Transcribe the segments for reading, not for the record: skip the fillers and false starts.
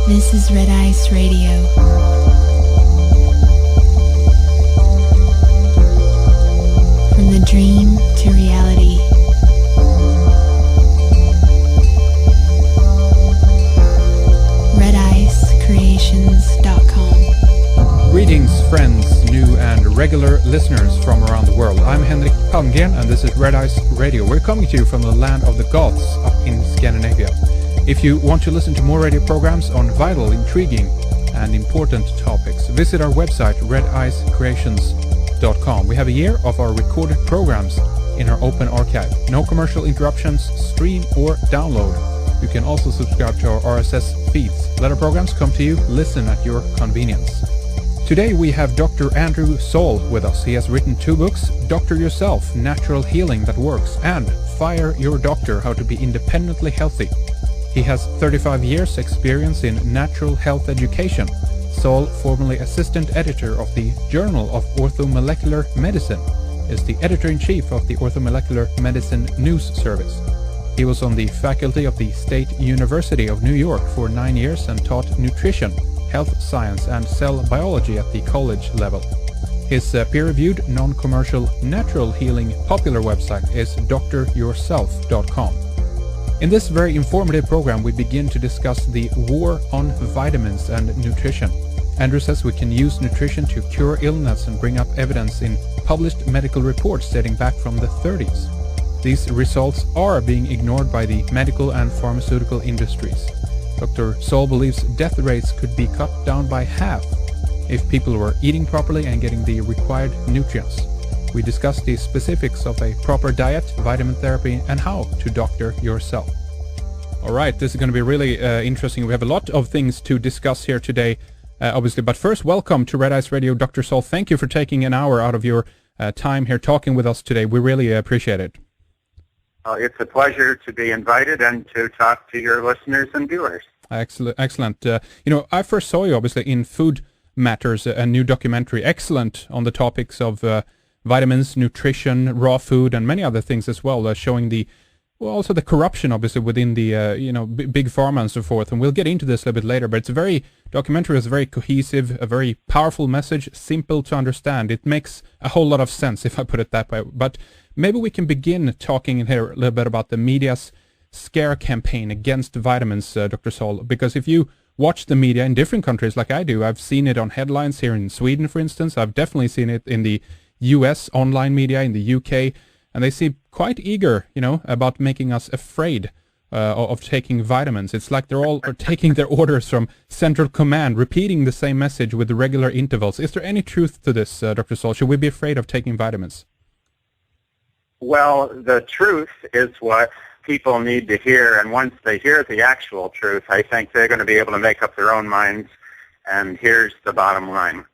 This is Red Ice Radio. From the dream to reality. RedIceCreations.com. Greetings, friends, new and regular listeners from around the world. I'm Henrik Palmgren and this is Red Ice Radio. We're coming to you from the land of the gods up in Scandinavia. If you want to listen to more radio programs on vital, intriguing and important topics, visit our website redicecreations.com. We have a year of our recorded programs in our open archive. No commercial interruptions, stream or download. You can also subscribe to our RSS feeds. Let our programs come to you, listen at your convenience. Today we have Dr. Andrew Saul with us. He has written 2 books, Doctor Yourself, Natural Healing That Works, and Fire Your Doctor, How to Be Independently Healthy. He has 35 years experience in natural health education. Saul, formerly assistant editor of the Journal of Orthomolecular Medicine, is the editor-in-chief of the Orthomolecular Medicine News Service. He was on the faculty of the State University of New York for 9 years and taught nutrition, health science and cell biology at the college level. His peer-reviewed, non-commercial, natural healing popular website is dryourself.com. In this very informative program, we begin to discuss the war on vitamins and nutrition. Andrew says we can use nutrition to cure illness and bring up evidence in published medical reports dating back from the 30s. These results are being ignored by the medical and pharmaceutical industries. Dr. Saul believes death rates could be cut down by half if people were eating properly and getting the required nutrients. We discuss the specifics of a proper diet, vitamin therapy, and how to doctor yourself. All right, this is going to be really interesting. We have a lot of things to discuss here today, obviously. But first, welcome to Red Ice Radio, Dr. Saul. Thank you for taking an hour out of your time here talking with us today. We really appreciate it. It's a pleasure to be invited and to talk to your listeners and viewers. Excellent. I first saw you, obviously, in Food Matters, a new documentary, excellent on the topics of vitamins, nutrition, raw food, and many other things as well, showing also the corruption, obviously, within the big pharma and so forth. And we'll get into this a little bit later. But documentary is very cohesive, a very powerful message, simple to understand. It makes a whole lot of sense, if I put it that way. But maybe we can begin talking here a little bit about the media's scare campaign against vitamins, Dr. Saul, because if you watch the media in different countries like I do, I've seen it on headlines here in Sweden, for instance. I've definitely seen it in the US online media, in the UK, and they seem quite eager, about making us afraid of taking vitamins. It's like they're all taking their orders from central command, repeating the same message with regular intervals. Is there any truth to this, Dr. Saul? Should we be afraid of taking vitamins? Well, the truth is what people need to hear, and once they hear the actual truth, I think they're going to be able to make up their own minds, and here's the bottom line.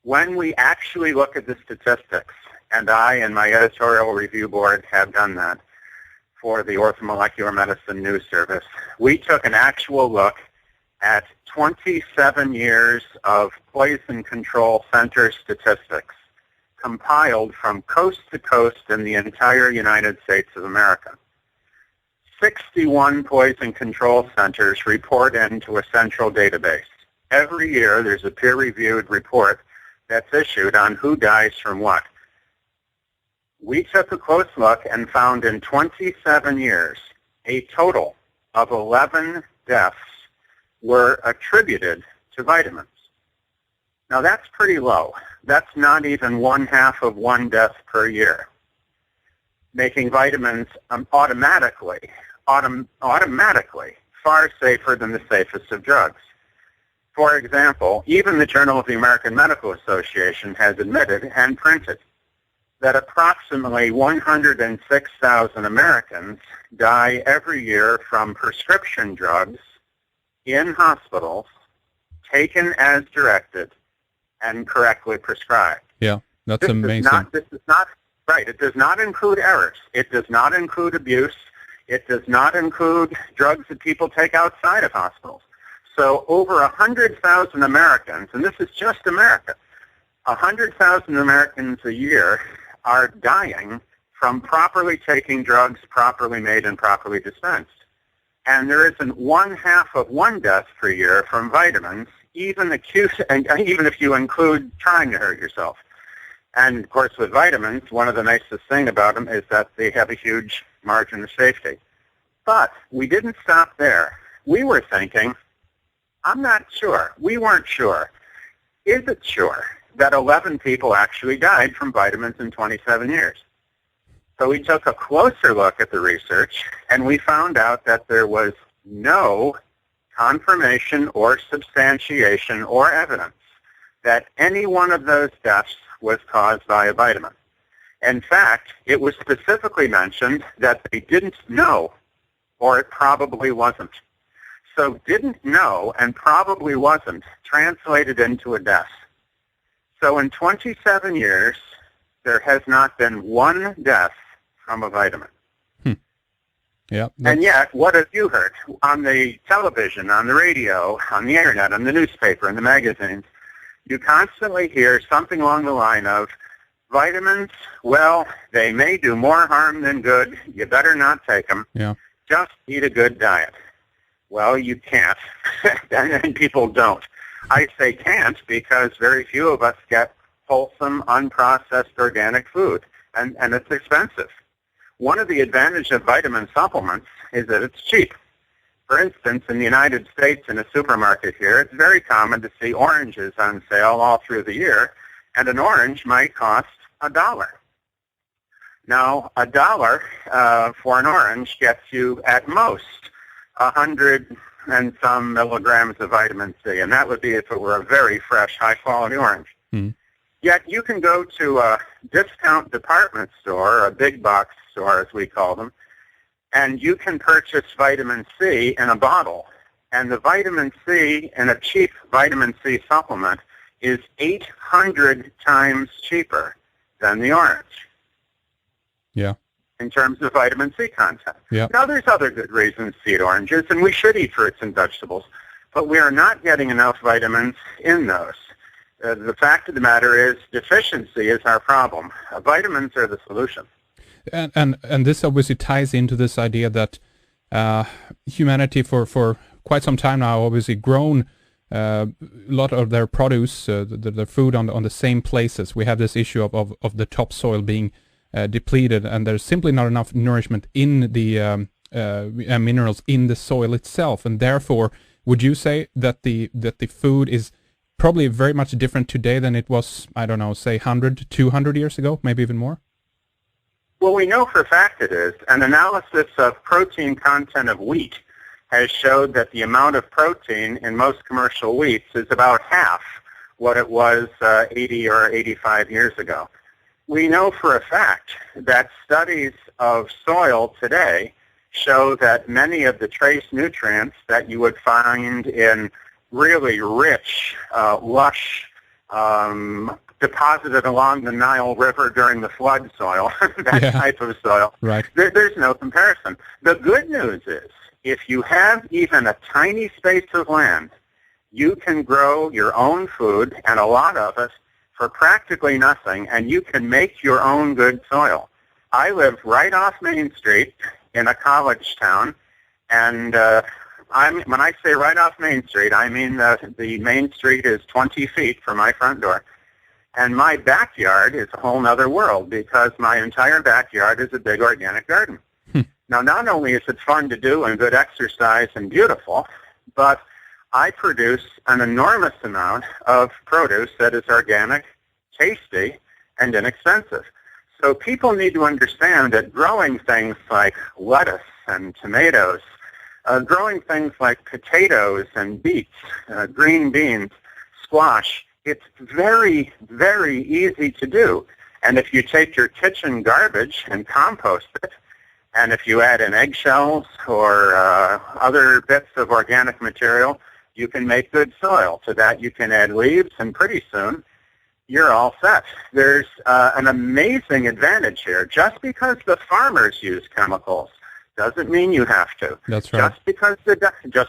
When we actually look at the statistics, and I and my editorial review board have done that for the Orthomolecular Medicine News Service, we took an actual look at 27 years of poison control center statistics compiled from coast to coast in the entire United States of America. 61 poison control centers report into a central database. Every year there's a peer-reviewed report that's issued on who dies from what. We took a close look and found in 27 years a total of 11 deaths were attributed to vitamins. Now that's pretty low. That's not even 1/2 of 1 death per year, making vitamins automatically far safer than the safest of drugs. For example, even the Journal of the American Medical Association has admitted and printed that approximately 106,000 Americans die every year from prescription drugs in hospitals taken as directed and correctly prescribed. Yeah, that's amazing. This is not right. It does not include errors. It does not include abuse. It does not include drugs that people take outside of hospitals. So over 100,000 Americans, and this is just America, 100,000 Americans a year are dying from properly taking drugs properly made and properly dispensed. And there isn't 1/2 of one death per year from vitamins, even if you include trying to hurt yourself. And, of course, with vitamins, one of the nicest things about them is that they have a huge margin of safety. But we didn't stop there. We were thinking, I'm not sure. We weren't sure. Is it sure that 11 people actually died from vitamins in 27 years? So we took a closer look at the research, and we found out that there was no confirmation or substantiation or evidence that any one of those deaths was caused by a vitamin. In fact, it was specifically mentioned that they didn't know, or it probably wasn't. So didn't know and probably wasn't translated into a death. So in 27 years, there has not been one death from a vitamin. Yeah. And yet, what have you heard on the television, on the radio, on the internet, on the newspaper, in the magazines? You constantly hear something along the line of, vitamins, well, they may do more harm than good. You better not take them. Yeah. Just eat a good diet. Well, you can't, and people don't. I say can't because very few of us get wholesome, unprocessed organic food, and it's expensive. One of the advantages of vitamin supplements is that it's cheap. For instance, in the United States, in a supermarket here, it's very common to see oranges on sale all through the year, and an orange might cost $1. Now, $1 for an orange gets you at most 100 and some milligrams of vitamin C, and that would be if it were a very fresh, high-quality orange. Mm. Yet you can go to a discount department store, a big box store as we call them, and you can purchase vitamin C in a bottle. And the vitamin C in a cheap vitamin C supplement is 800 times cheaper than the orange. Yeah. In terms of vitamin C content. Yeah. Now, there's other good reasons to eat oranges, and we should eat fruits and vegetables, but we are not getting enough vitamins in those. The fact of the matter is deficiency is our problem. Vitamins are the solution. And this obviously ties into this idea that humanity for quite some time now obviously grown a lot of their produce, their food on the same places. We have this issue of the topsoil being depleted, and there's simply not enough nourishment in the minerals in the soil itself, and therefore, would you say that the food is probably very much different today than it was, I don't know, say 100, 200 years ago, maybe even more? Well, we know for a fact it is. An analysis of protein content of wheat has showed that the amount of protein in most commercial wheats is about half what it was 80 or 85 years ago. We know for a fact that studies of soil today show that many of the trace nutrients that you would find in really rich, lush, deposited along the Nile River during the flood soil, that type of soil, right. There's no comparison. The good news is, if you have even a tiny space of land, you can grow your own food, and a lot of it, for practically nothing, and you can make your own good soil. I live right off Main Street in a college town, and when I say right off Main Street, I mean the Main Street is 20 feet from my front door. And my backyard is a whole other world because my entire backyard is a big organic garden. Now, not only is it fun to do and good exercise and beautiful, but I produce an enormous amount of produce that is organic, tasty, and inexpensive. So people need to understand that growing things like lettuce and tomatoes, growing things like potatoes and beets, green beans, squash, it's very, very easy to do. And if you take your kitchen garbage and compost it, and if you add in eggshells or other bits of organic material, you can make good soil. To that you can add leaves, and pretty soon you're all set. There's an amazing advantage here. Just because the farmers use chemicals doesn't mean you have to. That's right. Just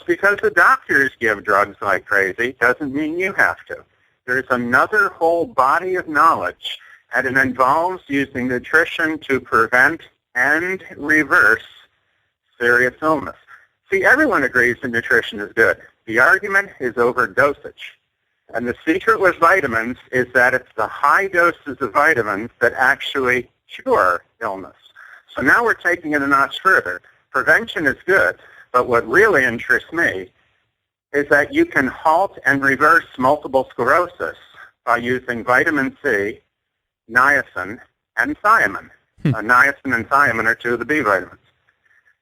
because the doctors give drugs like crazy doesn't mean you have to. There's another whole body of knowledge, and it involves using nutrition to prevent and reverse serious illness. See, everyone agrees that nutrition is good. The argument is over dosage. And the secret with vitamins is that it's the high doses of vitamins that actually cure illness. So now we're taking it a notch further. Prevention is good, but what really interests me is that you can halt and reverse multiple sclerosis by using vitamin C, niacin, and thiamine. Niacin and thiamine are two of the B vitamins.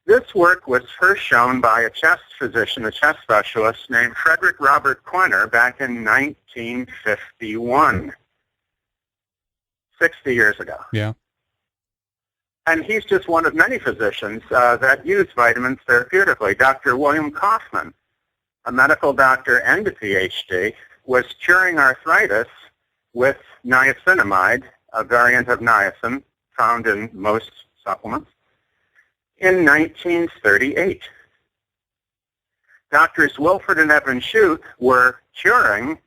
This work was first shown by a chest physician, a chest specialist named Frederick Robert Quenner back in 1951, 60 years ago. Yeah. And he's just one of many physicians that use vitamins therapeutically. Dr. William Kaufman, a medical doctor and a PhD, was curing arthritis with niacinamide, a variant of niacin found in most supplements, in 1938. Doctors Wilford and Evan Shute were curing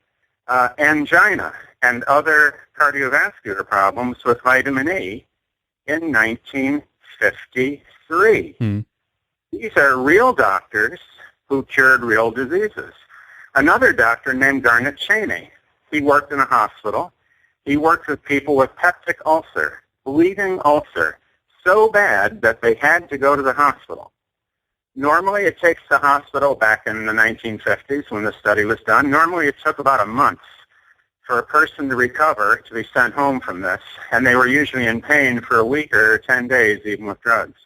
angina and other cardiovascular problems with vitamin E in 1953. These are real doctors who cured real diseases. Another doctor named Garnet Cheney, he worked in a hospital. He worked with people with peptic ulcer, bleeding ulcer, so bad that they had to go to the hospital. Normally it takes the hospital, back in the 1950s when the study was done, normally it took about a month for a person to recover to be sent home from this, and they were usually in pain for a week or 10 days, even with drugs.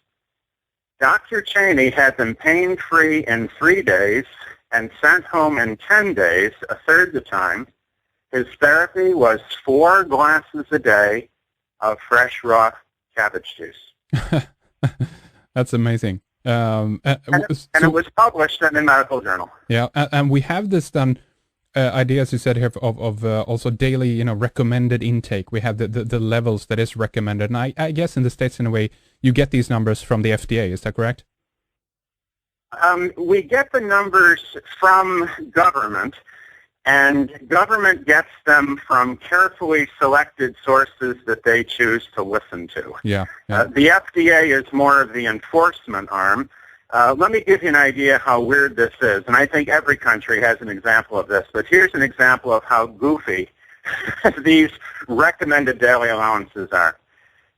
Dr. Cheney had them pain-free in 3 days and sent home in 10 days, a third the time. His therapy was 4 glasses a day of fresh, raw cabbage juice. That's amazing. And it was published in a medical journal. Yeah, and we have this idea, as you said here, of also daily, recommended intake. We have the levels that is recommended, and I guess in the States, in a way, you get these numbers from the FDA. Is that correct? We get the numbers from government, and government gets them from carefully selected sources that they choose to listen to. Yeah. The FDA is more of the enforcement arm. Let me give you an idea how weird this is, and I think every country has an example of this, but here's an example of how goofy these recommended daily allowances are.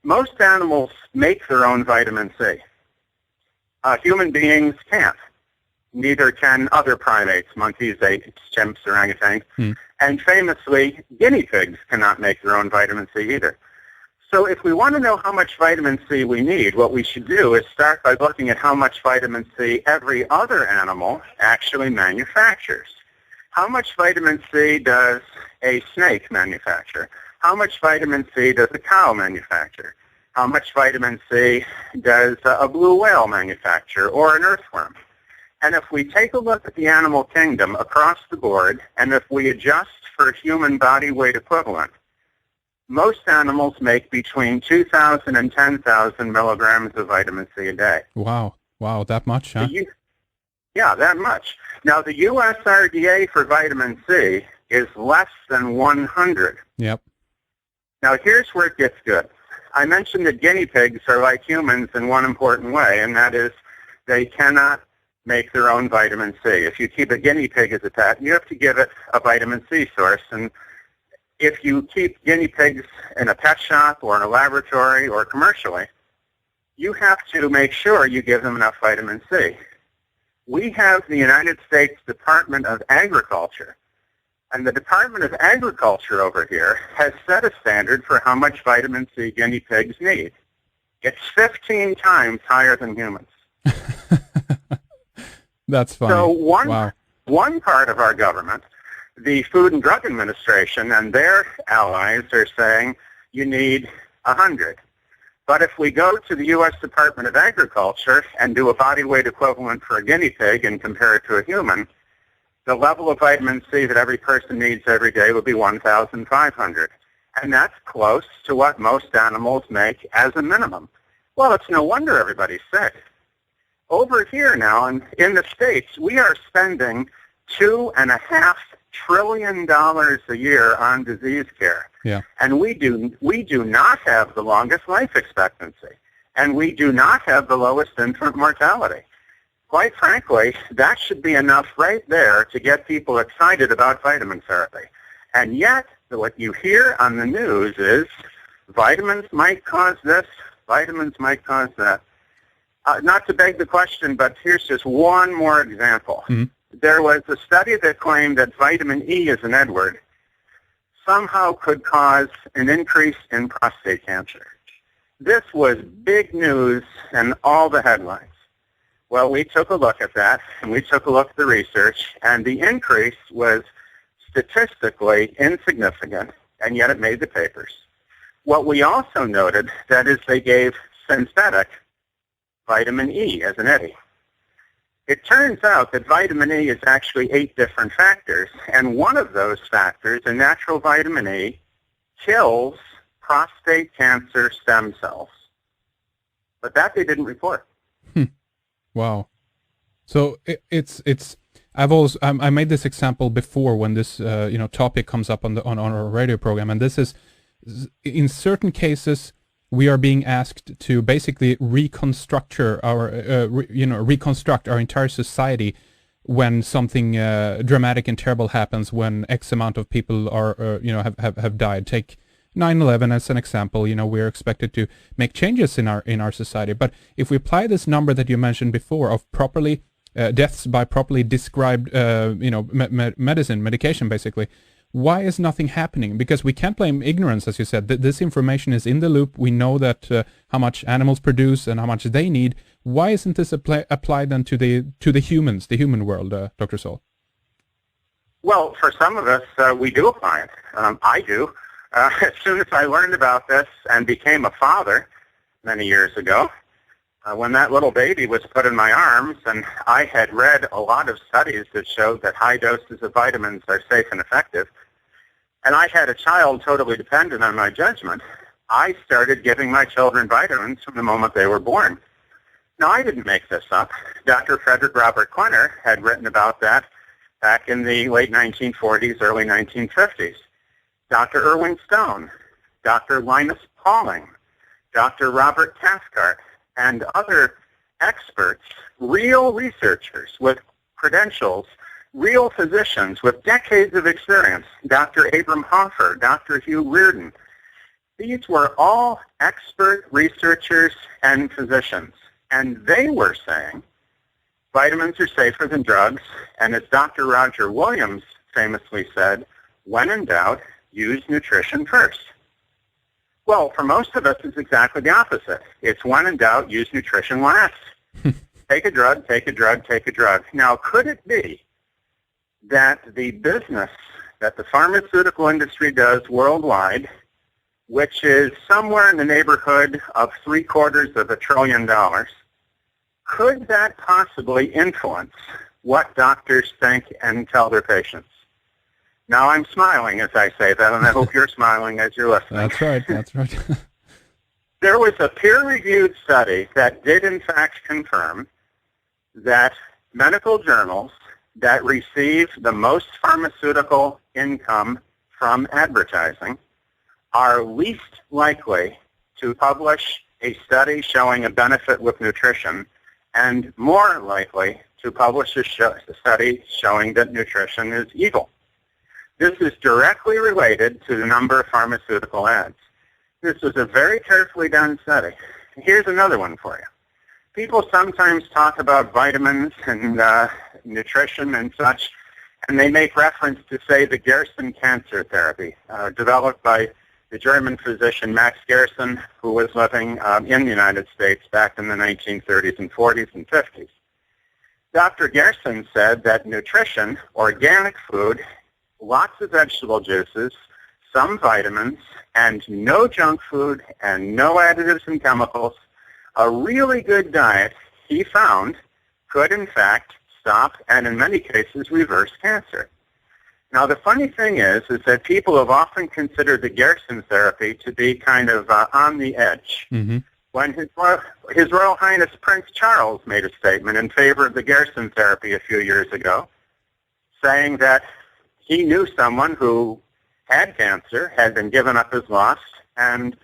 Most animals make their own vitamin C. Human beings can't. Neither can other primates, monkeys, apes, chimps, orangutans. And famously, guinea pigs cannot make their own vitamin C either. So if we want to know how much vitamin C we need, what we should do is start by looking at how much vitamin C every other animal actually manufactures. How much vitamin C does a snake manufacture? How much vitamin C does a cow manufacture? How much vitamin C does a blue whale manufacture or an earthworm? And if we take a look at the animal kingdom across the board, and if we adjust for human body weight equivalent, most animals make between 2,000 and 10,000 milligrams of vitamin C a day. Wow, that much, huh? Yeah, that much. Now, the U.S. RDA for vitamin C is less than 100. Yep. Now, here's where it gets good. I mentioned that guinea pigs are like humans in one important way, and that is they cannot make their own vitamin C. If you keep a guinea pig as a pet, you have to give it a vitamin C source. And if you keep guinea pigs in a pet shop or in a laboratory or commercially, you have to make sure you give them enough vitamin C. We have the United States Department of Agriculture, and the Department of Agriculture over here has set a standard for how much vitamin C guinea pigs need. It's 15 times higher than humans. That's funny. So one part of our government, the Food and Drug Administration and their allies, are saying you need 100. But if we go to the U.S. Department of Agriculture and do a body weight equivalent for a guinea pig and compare it to a human, the level of vitamin C that every person needs every day would be 1,500. And that's close to what most animals make as a minimum. Well, it's no wonder everybody's sick. Over here now, in the States, we are spending $2.5 trillion a year on disease care. Yeah. And we do not have the longest life expectancy. And we do not have the lowest infant mortality. quite frankly, that should be enough right there to get people excited about vitamin therapy. And yet, what you hear on the news is vitamins might cause this, vitamins might cause that. Not to beg the question, but here's just one more example. Mm-hmm. There was a study that claimed that vitamin E, as an Edward, somehow could cause an increase in prostate cancer. This was big news and all the headlines. Well, we took a look at that, and we took a look at the research, and the increase was statistically insignificant, and yet it made the papers. What we also noted, that is, they gave synthetic vitamin E as an eddy. It turns out that vitamin E is actually 8 different factors, and one of those factors, a natural vitamin E, kills prostate cancer stem cells. But that they didn't report. Wow. So it's I made this example before when this topic comes up on our radio program, and this is, in certain cases we are being asked to basically reconstruct our entire society when something dramatic and terrible happens, when X amount of people are have died. Take 9/11 as an example. We're expected to make changes in our society, but if we apply this number that you mentioned before of properly deaths by properly described medication, basically, why is nothing happening? Because we can't blame ignorance, as you said. This information is in the loop. We know that how much animals produce and how much they need. Why isn't this applied then to the humans, the human world, Dr. Saul? Well, for some of us, we do apply it. I do. As soon as I learned about this and became a father many years ago, when that little baby was put in my arms, and I had read a lot of studies that showed that high doses of vitamins are safe and effective, and I had a child totally dependent on my judgment, I started giving my children vitamins from the moment they were born. Now, I didn't make this up. Dr. Frederick Robert Quenner had written about that back in the late 1940s, early 1950s. Dr. Irwin Stone, Dr. Linus Pauling, Dr. Robert Cathcart, and other experts, real researchers with credentials, real physicians with decades of experience, Dr. Abram Hoffer, Dr. Hugh Reardon. These were all expert researchers and physicians, and they were saying vitamins are safer than drugs, and as Dr. Roger Williams famously said, when in doubt, use nutrition first. Well, for most of us, it's exactly the opposite. It's when in doubt, use nutrition last. Take a drug, take a drug, take a drug. Now, could it be that the business that the pharmaceutical industry does worldwide, which is somewhere in the neighborhood of $750 billion, could that possibly influence what doctors think and tell their patients? Now, I'm smiling as I say that, and I hope you're smiling as you're listening. That's right, that's right. There was a peer-reviewed study that did, in fact, confirm that medical journals that receive the most pharmaceutical income from advertising are least likely to publish a study showing a benefit with nutrition and more likely to publish a study showing that nutrition is evil. This is directly related to the number of pharmaceutical ads. This was a very carefully done study. Here's another one for you. People sometimes talk about vitamins and nutrition and such, and they make reference to, say, the Gerson cancer therapy, developed by the German physician Max Gerson, who was living in the United States back in the 1930s and 40s and 50s. Dr. Gerson said that nutrition, organic food, lots of vegetable juices, some vitamins, and no junk food and no additives and chemicals, a really good diet, he found, could in fact stop and in many cases reverse cancer. Now, the funny thing is that people have often considered the Gerson therapy to be kind of on the edge. Mm-hmm. When His Royal Highness Prince Charles made a statement in favor of the Gerson therapy a few years ago, saying that he knew someone who had cancer, had been given up as lost, and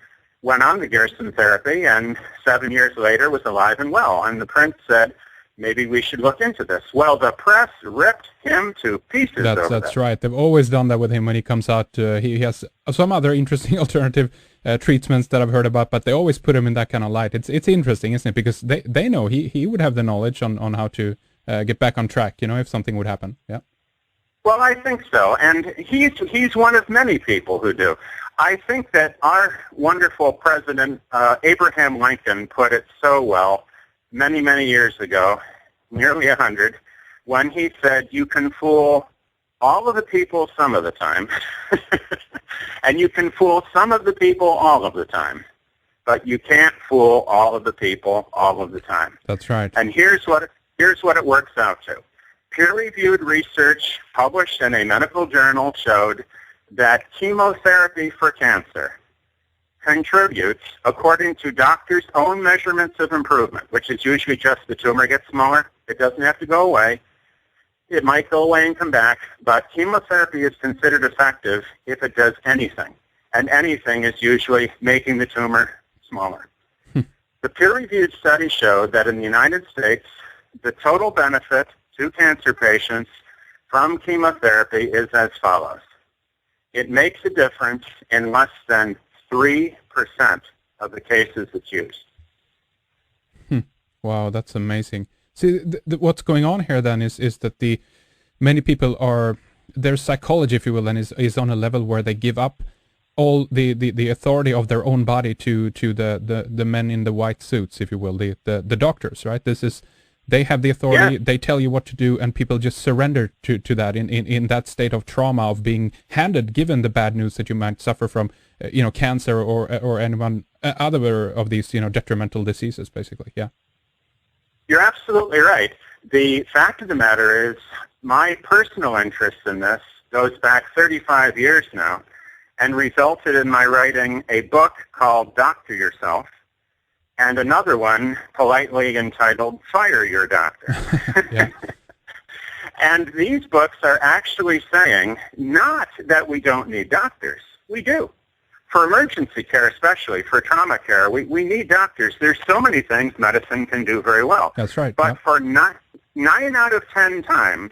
went on the Gerson therapy, and 7 years later was alive and well. And the prince said, maybe we should look into this. Well, the press ripped him to pieces over That's this. right. They've always done that with him when he comes out. He has some other interesting alternative treatments that I've heard about, but they always put him in that kind of light. It's interesting, isn't it? Because they know he would have the knowledge on how to get back on track, if something would happen. Yeah. Well, I think so, and he's one of many people who do. I think that our wonderful president, Abraham Lincoln, put it so well many, many years ago, nearly 100, when he said, you can fool all of the people some of the time, and you can fool some of the people all of the time, but you can't fool all of the people all of the time. That's right. And here's what it works out to. Peer-reviewed research published in a medical journal showed that chemotherapy for cancer contributes, according to doctors' own measurements of improvement, which is usually just the tumor gets smaller. It doesn't have to go away. It might go away and come back, but chemotherapy is considered effective if it does anything, and anything is usually making the tumor smaller. The peer-reviewed study showed that in the United States, the total benefit to cancer patients from chemotherapy is as follows. It makes a difference in less than 3% of the cases it's used. Wow, that's amazing. See, what's going on here then is that many people their psychology, if you will, then is on a level where they give up all the authority of their own body to the men in the white suits, if you will, the doctors, right? They have the authority, yeah. They tell you what to do, and people just surrender to that in that state of trauma of being given the bad news that you might suffer from, cancer or anyone other of these, detrimental diseases, basically. Yeah. You're absolutely right. The fact of the matter is my personal interest in this goes back 35 years now and resulted in my writing a book called Doctor Yourself, and another one politely entitled Fire Your Doctor. Yeah. And these books are actually saying not that we don't need doctors. We do. For emergency care especially, for trauma care, we need doctors. There's so many things medicine can do very well. That's right. But for 9 out of 10 times,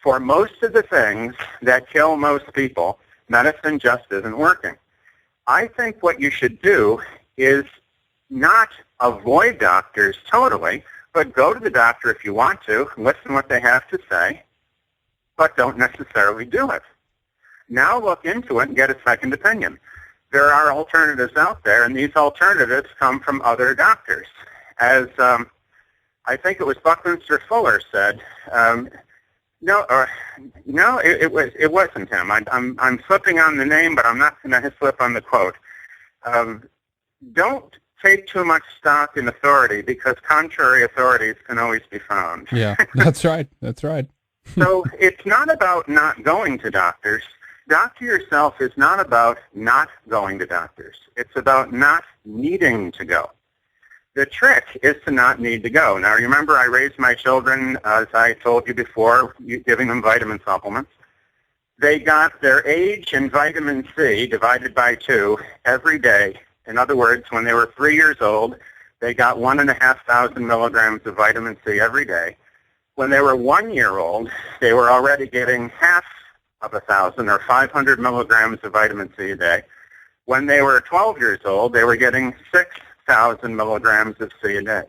for most of the things that kill most people, medicine just isn't working. I think what you should do is not avoid doctors totally, but go to the doctor if you want to, listen what they have to say, but don't necessarily do it. Now look into it and get a second opinion. There are alternatives out there, and these alternatives come from other doctors. As I think it was Buckminster Fuller said, it wasn't him. I'm slipping on the name, but I'm not going to slip on the quote. Don't take too much stock in authority, because contrary authorities can always be found. Yeah, that's right. That's right. So it's not about not going to doctors. Doctor Yourself is not about not going to doctors. It's about not needing to go. The trick is to not need to go. Now, remember, I raised my children, as I told you before, giving them vitamin supplements. They got their age and vitamin C divided by 2 every day. In other words, when they were 3 years old, they got 1,500 milligrams of vitamin C every day. When they were 1 year old, they were already getting half of 1,000 or 500 milligrams of vitamin C a day. When they were 12 years old, they were getting 6,000 milligrams of C a day.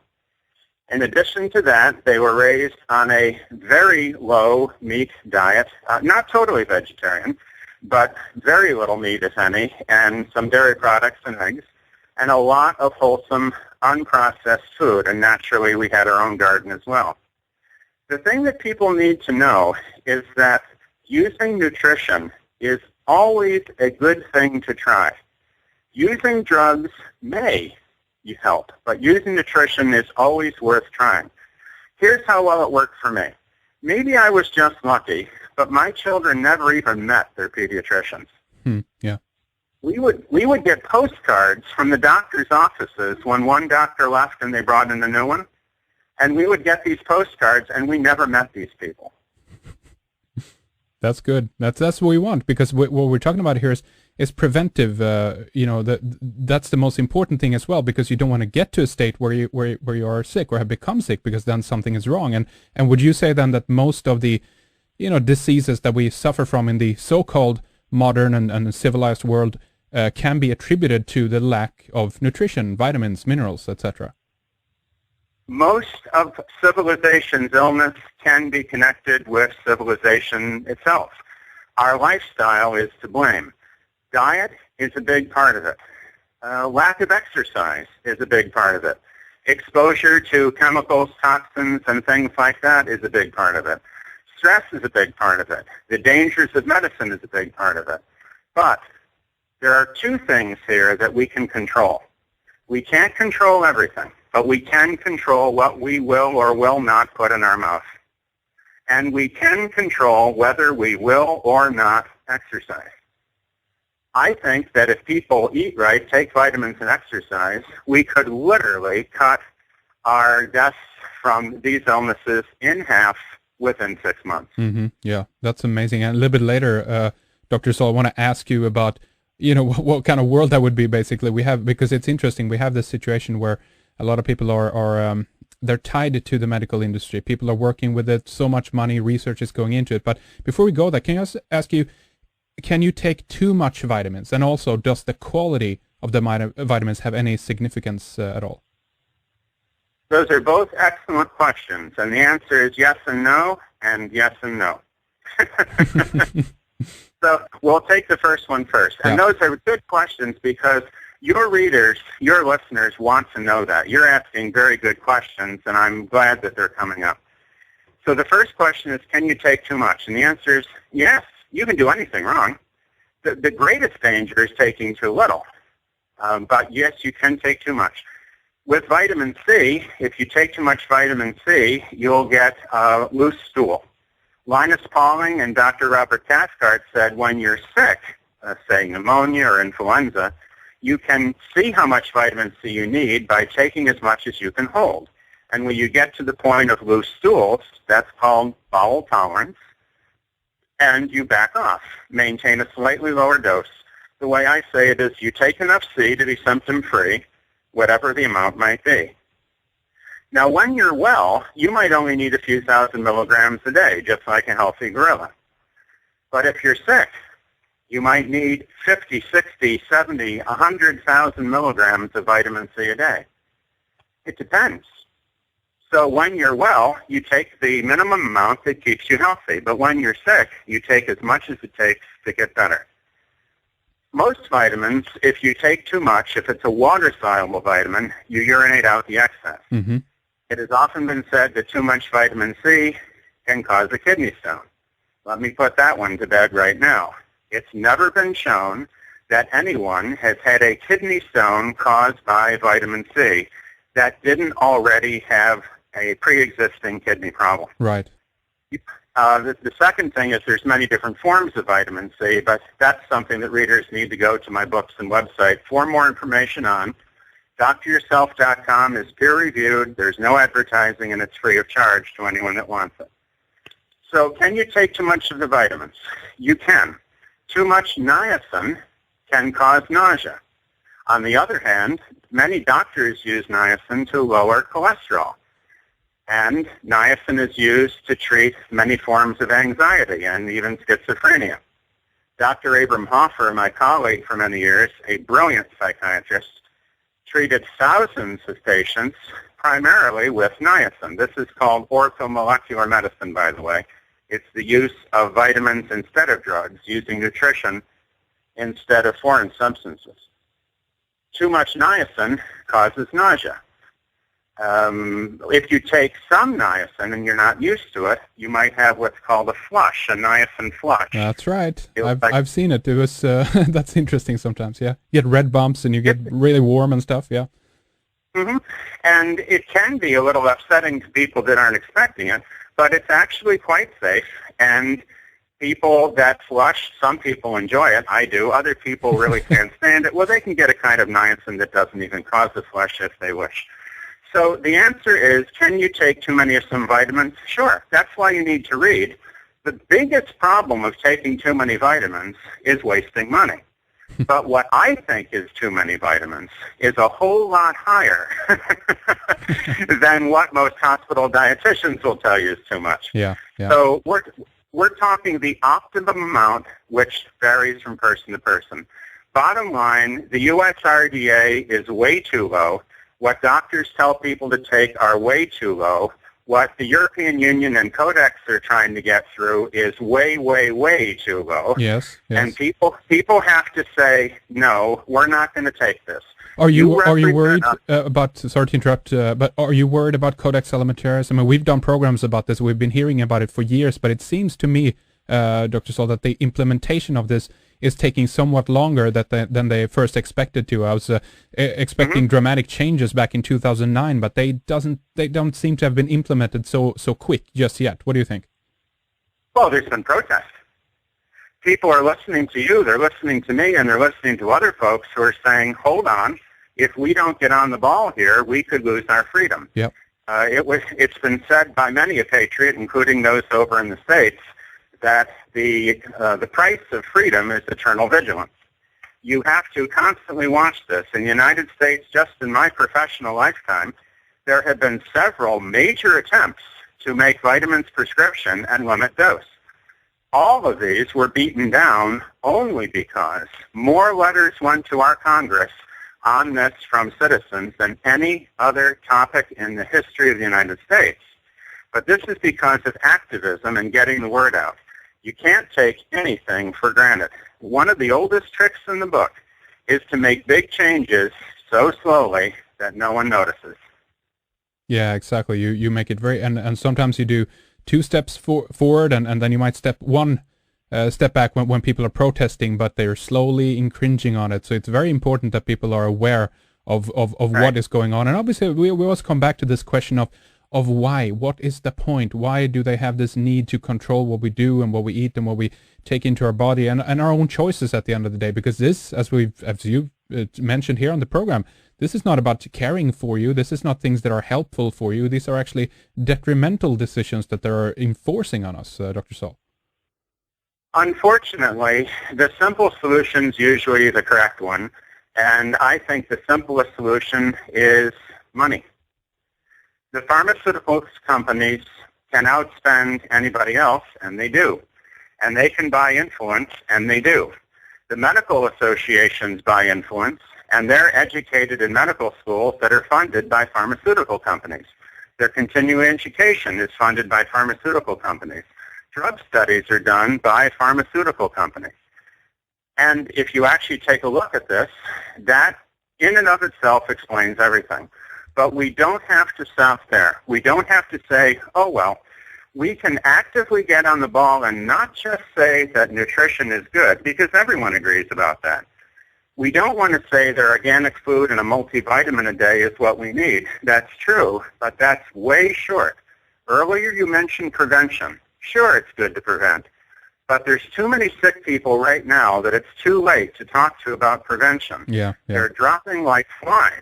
In addition to that, they were raised on a very low meat diet, not totally vegetarian, but very little meat, if any, and some dairy products and eggs, and a lot of wholesome, unprocessed food. And naturally, we had our own garden as well. The thing that people need to know is that using nutrition is always a good thing to try. Using drugs may help, but using nutrition is always worth trying. Here's how well it worked for me. Maybe I was just lucky, but my children never even met their pediatricians. Yeah. We would get postcards from the doctor's offices when one doctor left and they brought in a new one, and we would get these postcards, and we never met these people. That's good. That's what we want, because what we're talking about here is preventive. That's the most important thing as well, because you don't want to get to a state where you are sick or have become sick, because then something is wrong. And would you say then that most of the diseases that we suffer from in the so-called modern and civilized world can be attributed to the lack of nutrition, vitamins, minerals, etc.? Most of civilization's illness can be connected with civilization itself. Our lifestyle is to blame. Diet is a big part of it. Lack of exercise is a big part of it. Exposure to chemicals, toxins, and things like that is a big part of it. Stress is a big part of it. The dangers of medicine is a big part of it. But there are two things here that we can control. We can't control everything, but we can control what we will or will not put in our mouth. And we can control whether we will or not exercise. I think that if people eat right, take vitamins, and exercise, we could literally cut our deaths from these illnesses in half within 6 months. Mm-hmm. Yeah, that's amazing. And a little bit later, Dr. Saul, I want to ask you about, what kind of world that would be, basically. We have, because it's interesting, we have this situation where a lot of people are they're tied to the medical industry. People are working with it, so much money, research is going into it. But before we go there, can I ask you, can you take too much vitamins? And also, does the quality of the vitamins have any significance at all? Those are both excellent questions, and the answer is yes and no, and yes and no. So we'll take the first one first. And those are good questions because your readers, your listeners want to know that. You're asking very good questions, and I'm glad that they're coming up. So the first question is, can you take too much? And the answer is yes, you can do anything wrong. The greatest danger is taking too little. But yes, you can take too much. With vitamin C, if you take too much vitamin C, you'll get loose stool. Linus Pauling and Dr. Robert Cathcart said when you're sick, say pneumonia or influenza, you can see how much vitamin C you need by taking as much as you can hold. And when you get to the point of loose stools, that's called bowel tolerance, and you back off. Maintain a slightly lower dose. The way I say it is you take enough C to be symptom-free, whatever the amount might be. Now, when you're well, you might only need a few thousand milligrams a day, just like a healthy gorilla. But if you're sick, you might need 50, 60, 70, 100,000 milligrams of vitamin C a day. It depends. So when you're well, you take the minimum amount that keeps you healthy. But when you're sick, you take as much as it takes to get better. Most vitamins, if you take too much, if it's a water-soluble vitamin, you urinate out the excess. Mm-hmm. It has often been said that too much vitamin C can cause a kidney stone. Let me put that one to bed right now. It's never been shown that anyone has had a kidney stone caused by vitamin C that didn't already have a pre-existing kidney problem. Right. The second thing is there's many different forms of vitamin C, but that's something that readers need to go to my books and website for more information on. DoctorYourself.com is peer-reviewed. There's no advertising, and it's free of charge to anyone that wants it. So can you take too much of the vitamins? You can. Too much niacin can cause nausea. On the other hand, many doctors use niacin to lower cholesterol. And niacin is used to treat many forms of anxiety and even schizophrenia. Dr. Abram Hoffer, my colleague for many years, a brilliant psychiatrist, treated thousands of patients primarily with niacin. This is called orthomolecular medicine, by the way. It's the use of vitamins instead of drugs, using nutrition instead of foreign substances. Too much niacin causes nausea. If you take some niacin and you're not used to it, you might have what's called a flush, a niacin flush. That's right. I've seen it. It was that's interesting sometimes. Yeah, you get red bumps and you get really warm and stuff. Yeah. Mm-hmm. And it can be a little upsetting to people that aren't expecting it, but it's actually quite safe. And people that flush, some people enjoy it. I do. Other people really can't stand it. Well, they can get a kind of niacin that doesn't even cause the flush if they wish. So the answer is, can you take too many of some vitamins? Sure. That's why you need to read. The biggest problem of taking too many vitamins is wasting money. But what I think is too many vitamins is a whole lot higher than what most hospital dietitians will tell you is too much. Yeah, yeah. So we're talking the optimum amount, which varies from person to person. Bottom line, the USRDA is way too low. What doctors tell people to take are way too low. What the European Union and Codex are trying to get through is way, way, way too low. Yes, yes. And people have to say, no, we're not going to take this. Are you worried about, sorry to interrupt, but are you worried about Codex Alimentarius? I mean, we've done programs about this. We've been hearing about it for years, but it seems to me, Dr. Saul, that the implementation of this is taking somewhat longer than they first expected to. I was expecting dramatic changes back in 2009, but they don't seem to have been implemented so quick just yet. What do you think? Well, there's been protest. People are listening to you, they're listening to me, and they're listening to other folks who are saying, hold on, if we don't get on the ball here, we could lose our freedom. Yep. It's been said by many a patriot, including those over in the States, that the price of freedom is eternal vigilance. You have to constantly watch this. In the United States, just in my professional lifetime, there have been several major attempts to make vitamins prescription and limit dose. All of these were beaten down only because more letters went to our Congress on this from citizens than any other topic in the history of the United States. But this is because of activism and getting the word out. You can't take anything for granted. One of the oldest tricks in the book is to make big changes so slowly that no one notices. Yeah, exactly. You make it very, and sometimes you do 2 steps forward, and then you might step back when people are protesting, but they're slowly infringing on it. So it's very important that people are aware of Right. what is going on. And obviously, we also come back to this question of why. What is the point? Why do they have this need to control what we do and what we eat and what we take into our body and our own choices at the end of the day? Because this, as you mentioned here on the program, this is not about caring for you. This is not things that are helpful for you. These are actually detrimental decisions that they're enforcing on us, Dr. Saul. Unfortunately, the simple solution is usually the correct one, and I think the simplest solution is money. The pharmaceutical companies can outspend anybody else, and they do. And they can buy influence, and they do. The medical associations buy influence, and they're educated in medical schools that are funded by pharmaceutical companies. Their continuing education is funded by pharmaceutical companies. Drug studies are done by pharmaceutical companies. And if you actually take a look at this, that in and of itself explains everything. But we don't have to stop there. We don't have to say, oh, well, we can actively get on the ball and not just say that nutrition is good, because everyone agrees about that. We don't want to say that organic food and a multivitamin a day is what we need. That's true, but that's way short. Earlier you mentioned prevention. Sure, it's good to prevent. But there's too many sick people right now that it's too late to talk to about prevention. Yeah. They're dropping like flies.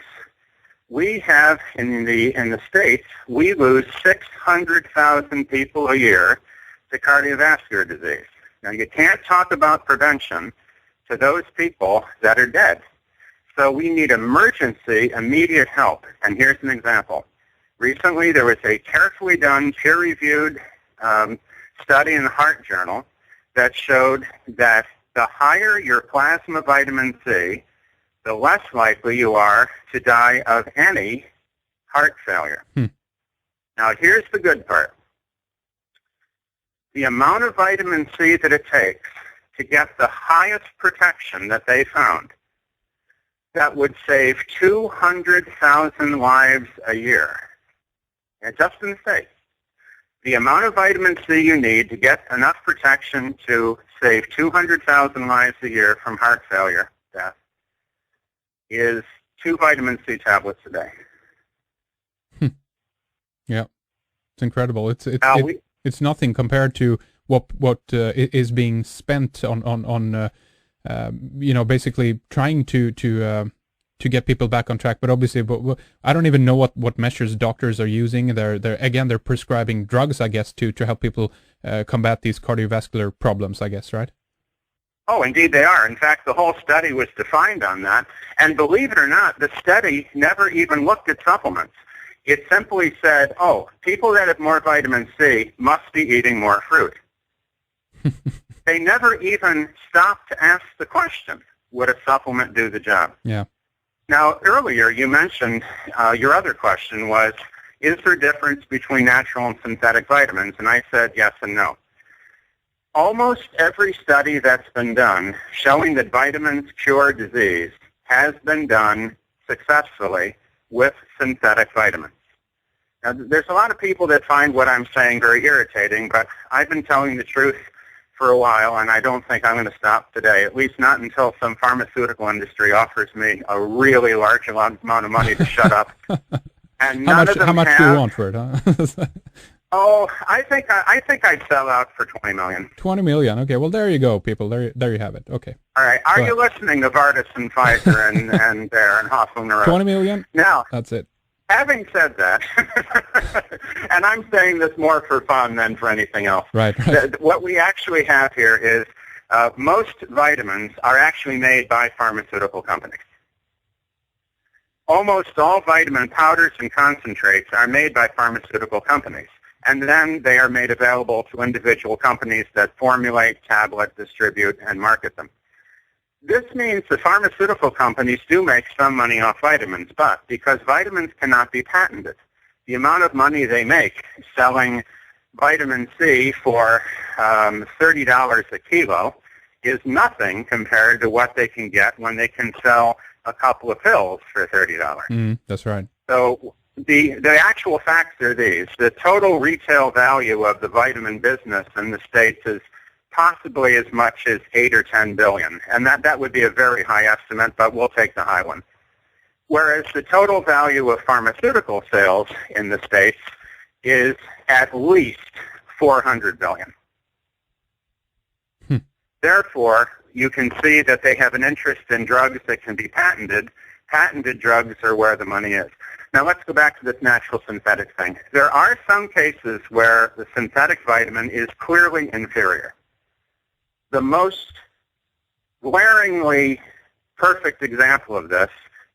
We have, in the States, we lose 600,000 people a year to cardiovascular disease. Now, you can't talk about prevention to those people that are dead. So we need emergency, immediate help. And here's an example. Recently, there was a carefully done, peer-reviewed study in the Heart Journal that showed that the higher your plasma vitamin C, the less likely you are to die of any heart failure. Now, here's the good part. The amount of vitamin C that it takes to get the highest protection that they found, that would save 200,000 lives a year. And just in the States. The amount of vitamin C you need to get enough protection to save 200,000 lives a year from heart failure death is 2 vitamin C tablets a day. Yeah, it's incredible. It's nothing compared to what is being spent on basically trying to get people back on track. But obviously, I don't even know what measures doctors are using. They're prescribing drugs, I guess, to help people combat these cardiovascular problems, I guess, right? Oh, indeed they are. In fact, the whole study was defined on that. And believe it or not, the study never even looked at supplements. It simply said, oh, people that have more vitamin C must be eating more fruit. They never even stopped to ask the question, would a supplement do the job? Yeah. Now, earlier you mentioned, your other question was, is there a difference between natural and synthetic vitamins? And I said yes and no. Almost every study that's been done showing that vitamins cure disease has been done successfully with synthetic vitamins. Now, there's a lot of people that find what I'm saying very irritating, but I've been telling the truth for a while, and I don't think I'm going to stop today, at least not until some pharmaceutical industry offers me a really large amount of money to shut up. And how much do you want for it? Huh? Oh, I think I'd sell out for $20 million. 20 million. Okay, well, there you go, people. There you have it. Okay. All right. Are you listening, Novartis and Pfizer and Bayer and Hoffman? 20 million? Now, that's it. Having said that, and I'm saying this more for fun than for anything else, right. What we actually have here is most vitamins are actually made by pharmaceutical companies. Almost all vitamin powders and concentrates are made by pharmaceutical companies, and then they are made available to individual companies that formulate, tablet, distribute, and market them. This means the pharmaceutical companies do make some money off vitamins, but because vitamins cannot be patented, the amount of money they make selling vitamin C for $30 a kilo is nothing compared to what they can get when they can sell a couple of pills for $30. That's right. So the actual facts are these. The total retail value of the vitamin business in the States is possibly as much as 8 or 10 billion. And that would be a very high estimate, but we'll take the high one. Whereas the total value of pharmaceutical sales in the States is at least 400 billion. Therefore, you can see that they have an interest in drugs that can be patented. Patented drugs are where the money is. Now let's go back to this natural synthetic thing. There are some cases where the synthetic vitamin is clearly inferior. The most glaringly perfect example of this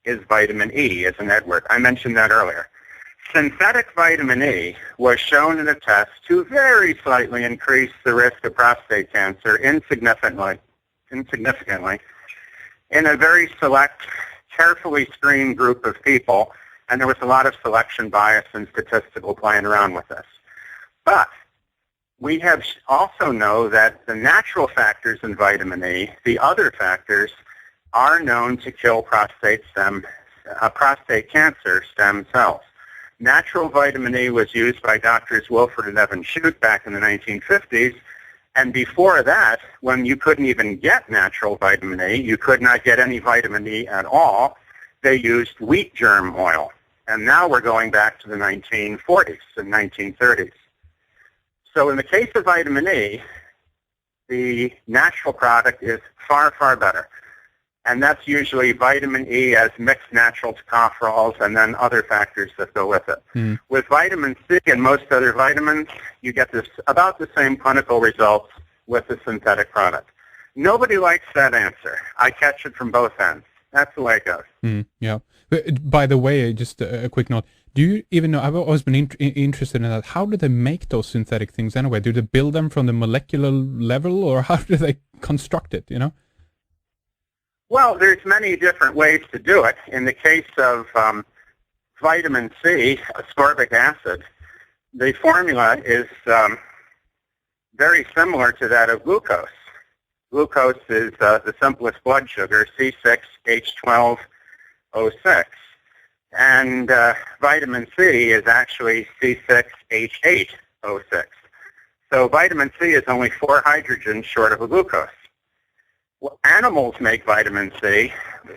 is vitamin E, isn't it, Edward? I mentioned that earlier. Synthetic vitamin E was shown in a test to very slightly increase the risk of prostate cancer insignificantly in a very select, carefully screened group of people, and there was a lot of selection bias and statistical playing around with this. But we have also know that the natural factors in vitamin E, the other factors, are known to kill prostate cancer stem cells. Natural vitamin E was used by Drs. Wilford and Evan Shute back in the 1950s, and before that, when you couldn't even get natural vitamin E, you could not get any vitamin E at all, they used wheat germ oil. And now we're going back to the 1940s and 1930s. So in the case of vitamin E, the natural product is far, far better. And that's usually vitamin E as mixed natural tocopherols and then other factors that go with it. With vitamin C and most other vitamins, you get this about the same clinical results with the synthetic product. Nobody likes that answer. I catch it from both ends. That's the way it goes. Yeah. By the way, just a quick note. Do you even know, I've always been interested in that, how do they make those synthetic things anyway? Do they build them from the molecular level, or how do they construct it, you know? Well, there's many different ways to do it. In the case of vitamin C, ascorbic acid, the formula is very similar to that of glucose. Glucose is the simplest blood sugar, C6H12O6. And vitamin C is actually C6H8O6. So vitamin C is only 4 hydrogens short of a glucose. Well, animals make vitamin C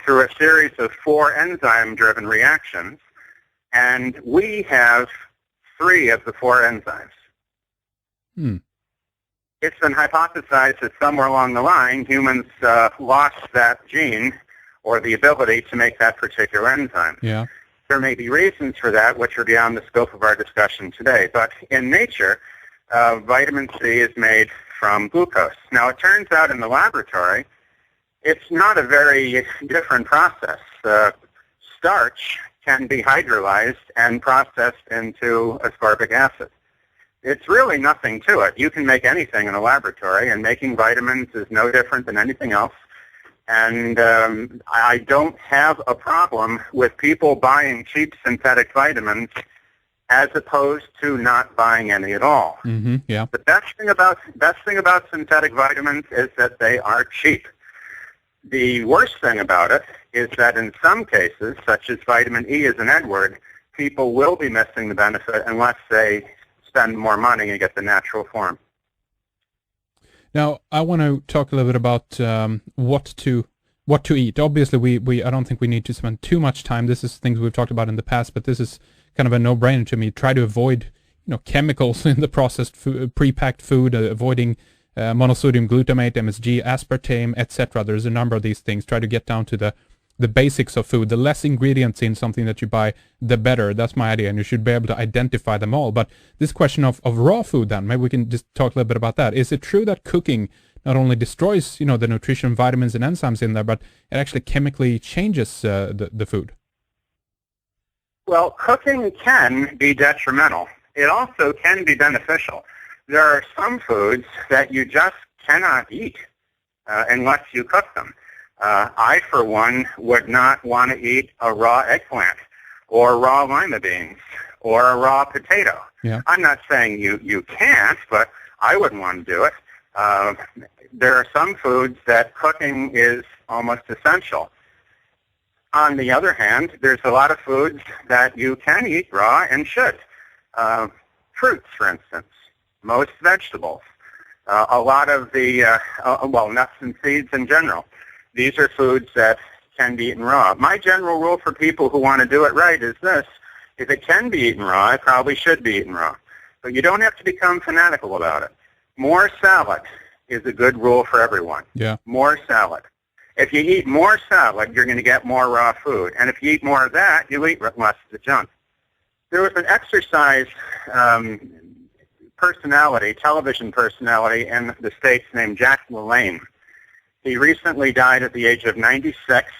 through a series of 4 enzyme-driven reactions, and we have 3 of the 4 enzymes. It's been hypothesized that somewhere along the line, humans lost that gene or the ability to make that particular enzyme. Yeah. There may be reasons for that, which are beyond the scope of our discussion today. But in nature, vitamin C is made from glucose. Now, it turns out in the laboratory, it's not a very different process. Starch can be hydrolyzed and processed into ascorbic acid. It's really nothing to it. You can make anything in a laboratory, and making vitamins is no different than anything else. And I don't have a problem with people buying cheap synthetic vitamins as opposed to not buying any at all. Mm-hmm, yeah. The best thing about synthetic vitamins is that they are cheap. The worst thing about it is that in some cases, such as vitamin E as an Edward, people will be missing the benefit unless they spend more money and get the natural form. Now, I want to talk a little bit about what to eat. Obviously, I don't think we need to spend too much time. This is things we've talked about in the past, but this is kind of a no-brainer to me. Try to avoid, chemicals in the processed food, pre-packed food, avoiding monosodium glutamate, MSG, aspartame, etc. There's a number of these things. Try to get down to the basics of food. The less ingredients in something that you buy, the better. That's my idea, and you should be able to identify them all. But this question of raw food, then, maybe we can just talk a little bit about that. Is it true that cooking not only destroys, the nutrition, vitamins, and enzymes in there, but it actually chemically changes the food? Well, cooking can be detrimental. It also can be beneficial. There are some foods that you just cannot eat unless you cook them. I, for one, would not want to eat a raw eggplant or raw lima beans or a raw potato. Yeah. I'm not saying you can't, but I wouldn't want to do it. There are some foods that cooking is almost essential. On the other hand, there's a lot of foods that you can eat raw and should. Fruits, for instance, most vegetables, a lot of the, nuts and seeds in general. These are foods that can be eaten raw. My general rule for people who want to do it right is this: if it can be eaten raw, it probably should be eaten raw. But you don't have to become fanatical about it. More salad is a good rule for everyone. Yeah. More salad. If you eat more salad, you're going to get more raw food. And if you eat more of that, you'll eat less of the junk. There was an exercise television personality in the States named Jack LaLanne. He recently died at the age of 96.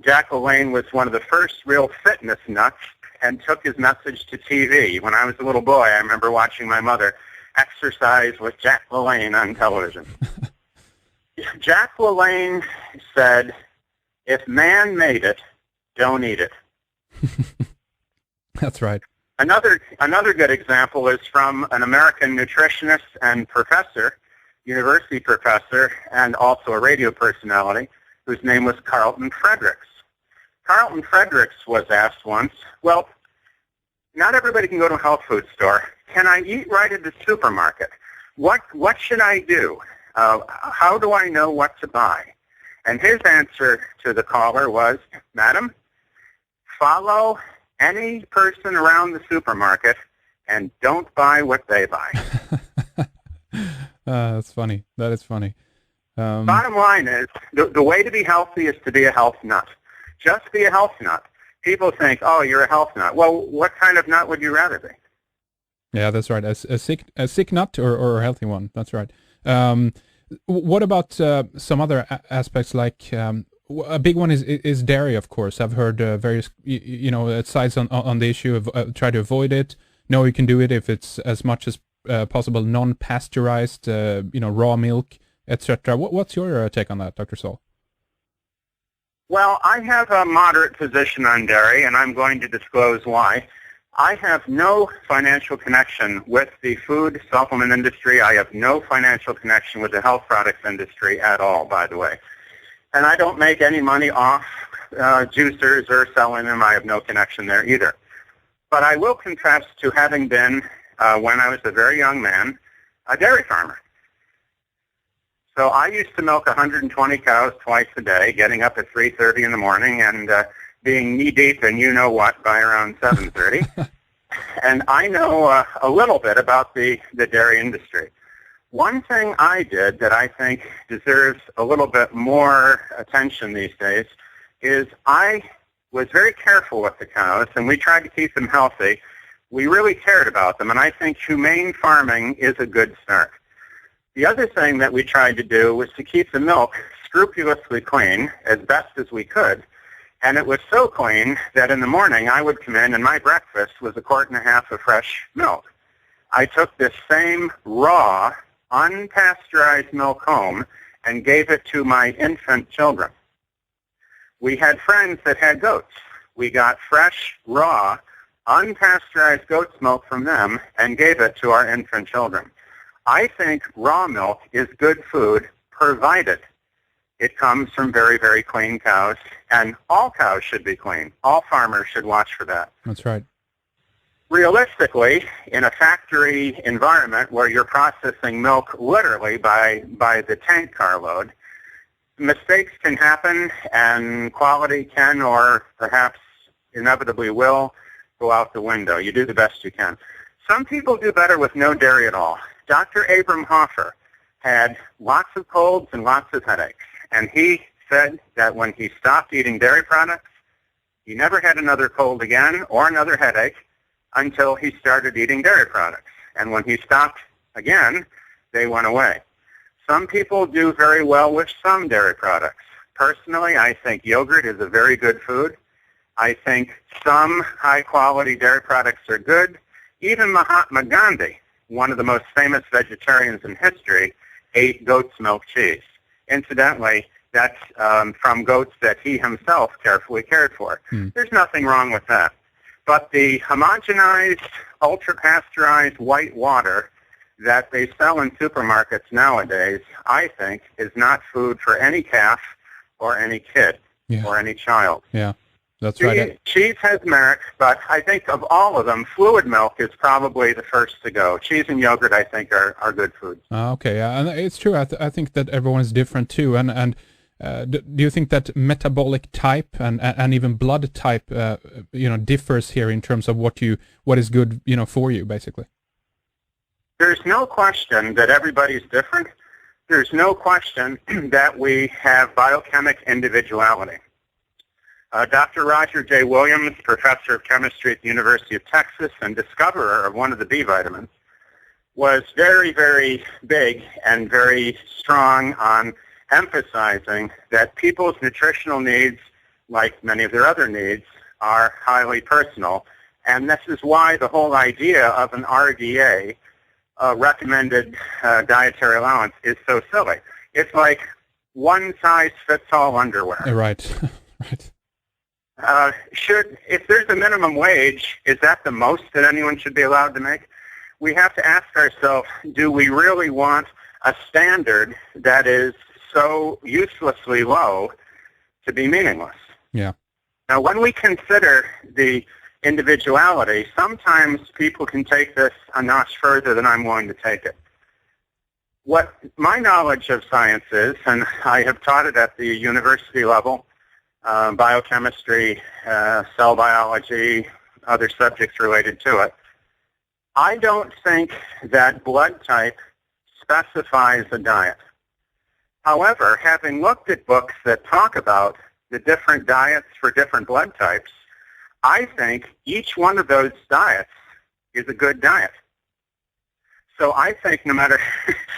Jack LaLanne was one of the first real fitness nuts and took his message to TV. When I was a little boy, I remember watching my mother exercise with Jack LaLanne on television. Jack LaLanne said, "If man made it, don't eat it." That's right. Another good example is from an American nutritionist and professor, university professor, and also a radio personality, whose name was Carlton Fredericks. Carlton Fredericks was asked once, well, not everybody can go to a health food store. Can I eat right at the supermarket? What should I do? How do I know what to buy? And his answer to the caller was, "Madam, follow any person around the supermarket and don't buy what they buy." That's funny. That is funny. Bottom line is, the way to be healthy is to be a health nut. Just be a health nut. People think, oh, you're a health nut. Well, what kind of nut would you rather be? Yeah, that's right. A sick nut or a healthy one. That's right. What about some other aspects, like a big one is dairy, of course. I've heard various sides on the issue of try to avoid it. No, you can do it if it's as much as possible non-pasteurized, raw milk, etc. What's your take on that, Dr. Saul? Well, I have a moderate position on dairy, and I'm going to disclose why. I have no financial connection with the food supplement industry. I have no financial connection with the health products industry at all, by the way. And I don't make any money off juicers or selling them. I have no connection there either. But I will confess to having been, when I was a very young man, a dairy farmer. So I used to milk 120 cows twice a day, getting up at 3:30 in the morning and being knee-deep in you-know-what by around 7:30. And I know a little bit about the dairy industry. One thing I did that I think deserves a little bit more attention these days is I was very careful with the cows, and we tried to keep them healthy. We really cared about them, and I think humane farming is a good start. The other thing that we tried to do was to keep the milk scrupulously clean as best as we could. And it was so clean that in the morning I would come in and my breakfast was 1.5 quarts of fresh milk. I took this same raw, unpasteurized milk home and gave it to my infant children. We had friends that had goats. We got fresh, raw, unpasteurized goat's milk from them and gave it to our infant children. I think raw milk is good food provided it comes from very, very clean cows, and all cows should be clean. All farmers should watch for that. That's right. Realistically, in a factory environment where you're processing milk literally by the tank carload, mistakes can happen and quality can or perhaps inevitably will go out the window. You do the best you can. Some people do better with no dairy at all. Dr. Abram Hoffer had lots of colds and lots of headaches, and he said that when he stopped eating dairy products, he never had another cold again or another headache until he started eating dairy products. And when he stopped again, they went away. Some people do very well with some dairy products. Personally, I think yogurt is a very good food. I think some high-quality dairy products are good. Even Mahatma Gandhi, one of the most famous vegetarians in history, ate goat's milk cheese. Incidentally, that's from goats that he himself carefully cared for. There's nothing wrong with that. But the homogenized, ultra-pasteurized white water that they sell in supermarkets nowadays, I think, is not food for any calf or any kid or any child. Yeah, that's right. Cheese has merit, but I think of all of them, fluid milk is probably the first to go. Cheese and yogurt, I think, are good foods. Okay, yeah, and it's true. I think that everyone is different too. And do you think that metabolic type and even blood type, differs here in terms of what is good, for you, basically? There's no question that everybody's different. There's no question that we have biochemic individuality. Dr. Roger J. Williams, professor of chemistry at the University of Texas and discoverer of one of the B vitamins, was very, very big and very strong on emphasizing that people's nutritional needs, like many of their other needs, are highly personal. And this is why the whole idea of an RDA, recommended dietary allowance, is so silly. It's like one-size-fits-all underwear. Right, right. If there's a minimum wage, is that the most that anyone should be allowed to make? We have to ask ourselves, do we really want a standard that is so uselessly low to be meaningless? Yeah. Now, when we consider the individuality, sometimes people can take this a notch further than I'm willing to take it. What my knowledge of science is, and I have taught it at the university level, biochemistry, cell biology, other subjects related to it, I don't think that blood type specifies a diet. However, having looked at books that talk about the different diets for different blood types, I think each one of those diets is a good diet. So I think no matter,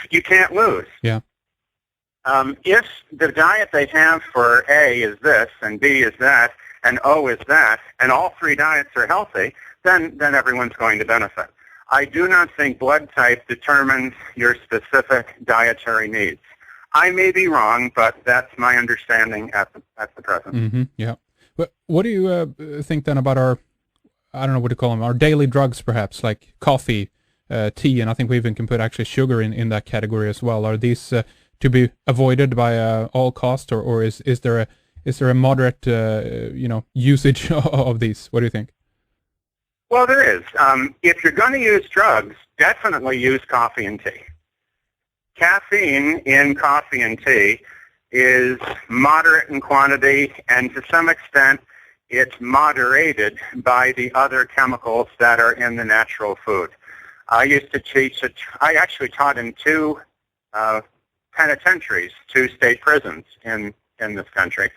you can't lose. Yeah. If the diet they have for A is this, and B is that, and O is that, and all three diets are healthy, then everyone's going to benefit. I do not think blood type determines your specific dietary needs. I may be wrong, but that's my understanding at the present. Mm-hmm, yeah. But what do you think then about our, I don't know what to call them, our daily drugs perhaps, like coffee, tea, and I think we even can put actually sugar in that category as well. Are these to be avoided by all cost, or is there a moderate usage of these? What do you think? Well, there is. If you're going to use drugs, definitely use coffee and tea. Caffeine in coffee and tea is moderate in quantity, and to some extent it's moderated by the other chemicals that are in the natural food. I used to teach, I actually taught in two penitentiaries, two state prisons in this country.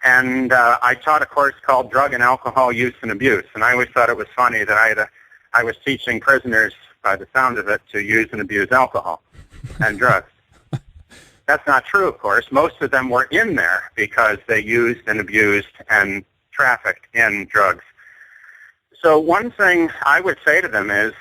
And I taught a course called Drug and Alcohol Use and Abuse. And I always thought it was funny that I was teaching prisoners, by the sound of it, to use and abuse alcohol. and drugs. That's not true, of course. Most of them were in there because they used and abused and trafficked in drugs. So one thing I would say to them is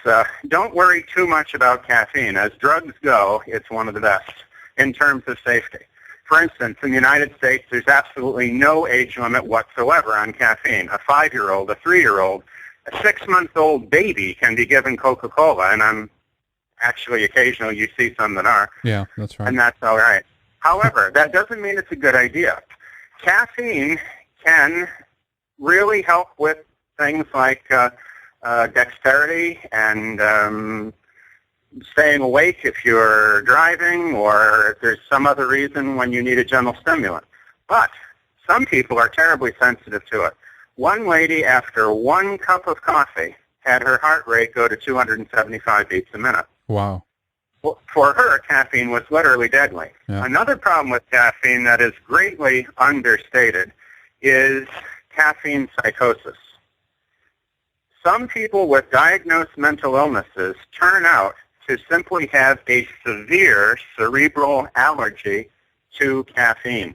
don't worry too much about caffeine. As drugs go, it's one of the best in terms of safety. For instance, in the United States, there's absolutely no age limit whatsoever on caffeine. A 5-year-old, a 3-year-old, a 6-month-old baby can be given Coca-Cola, and I'm actually occasionally you see some that are. Yeah, that's right. And that's all right. However, that doesn't mean it's a good idea. Caffeine can really help with things like dexterity and staying awake if you're driving or if there's some other reason when you need a gentle stimulant. But some people are terribly sensitive to it. One lady, after 1 cup of coffee, had her heart rate go to 275 beats a minute. Wow. Well, for her, caffeine was literally deadly. Yeah. Another problem with caffeine that is greatly understated is caffeine psychosis. Some people with diagnosed mental illnesses turn out to simply have a severe cerebral allergy to caffeine.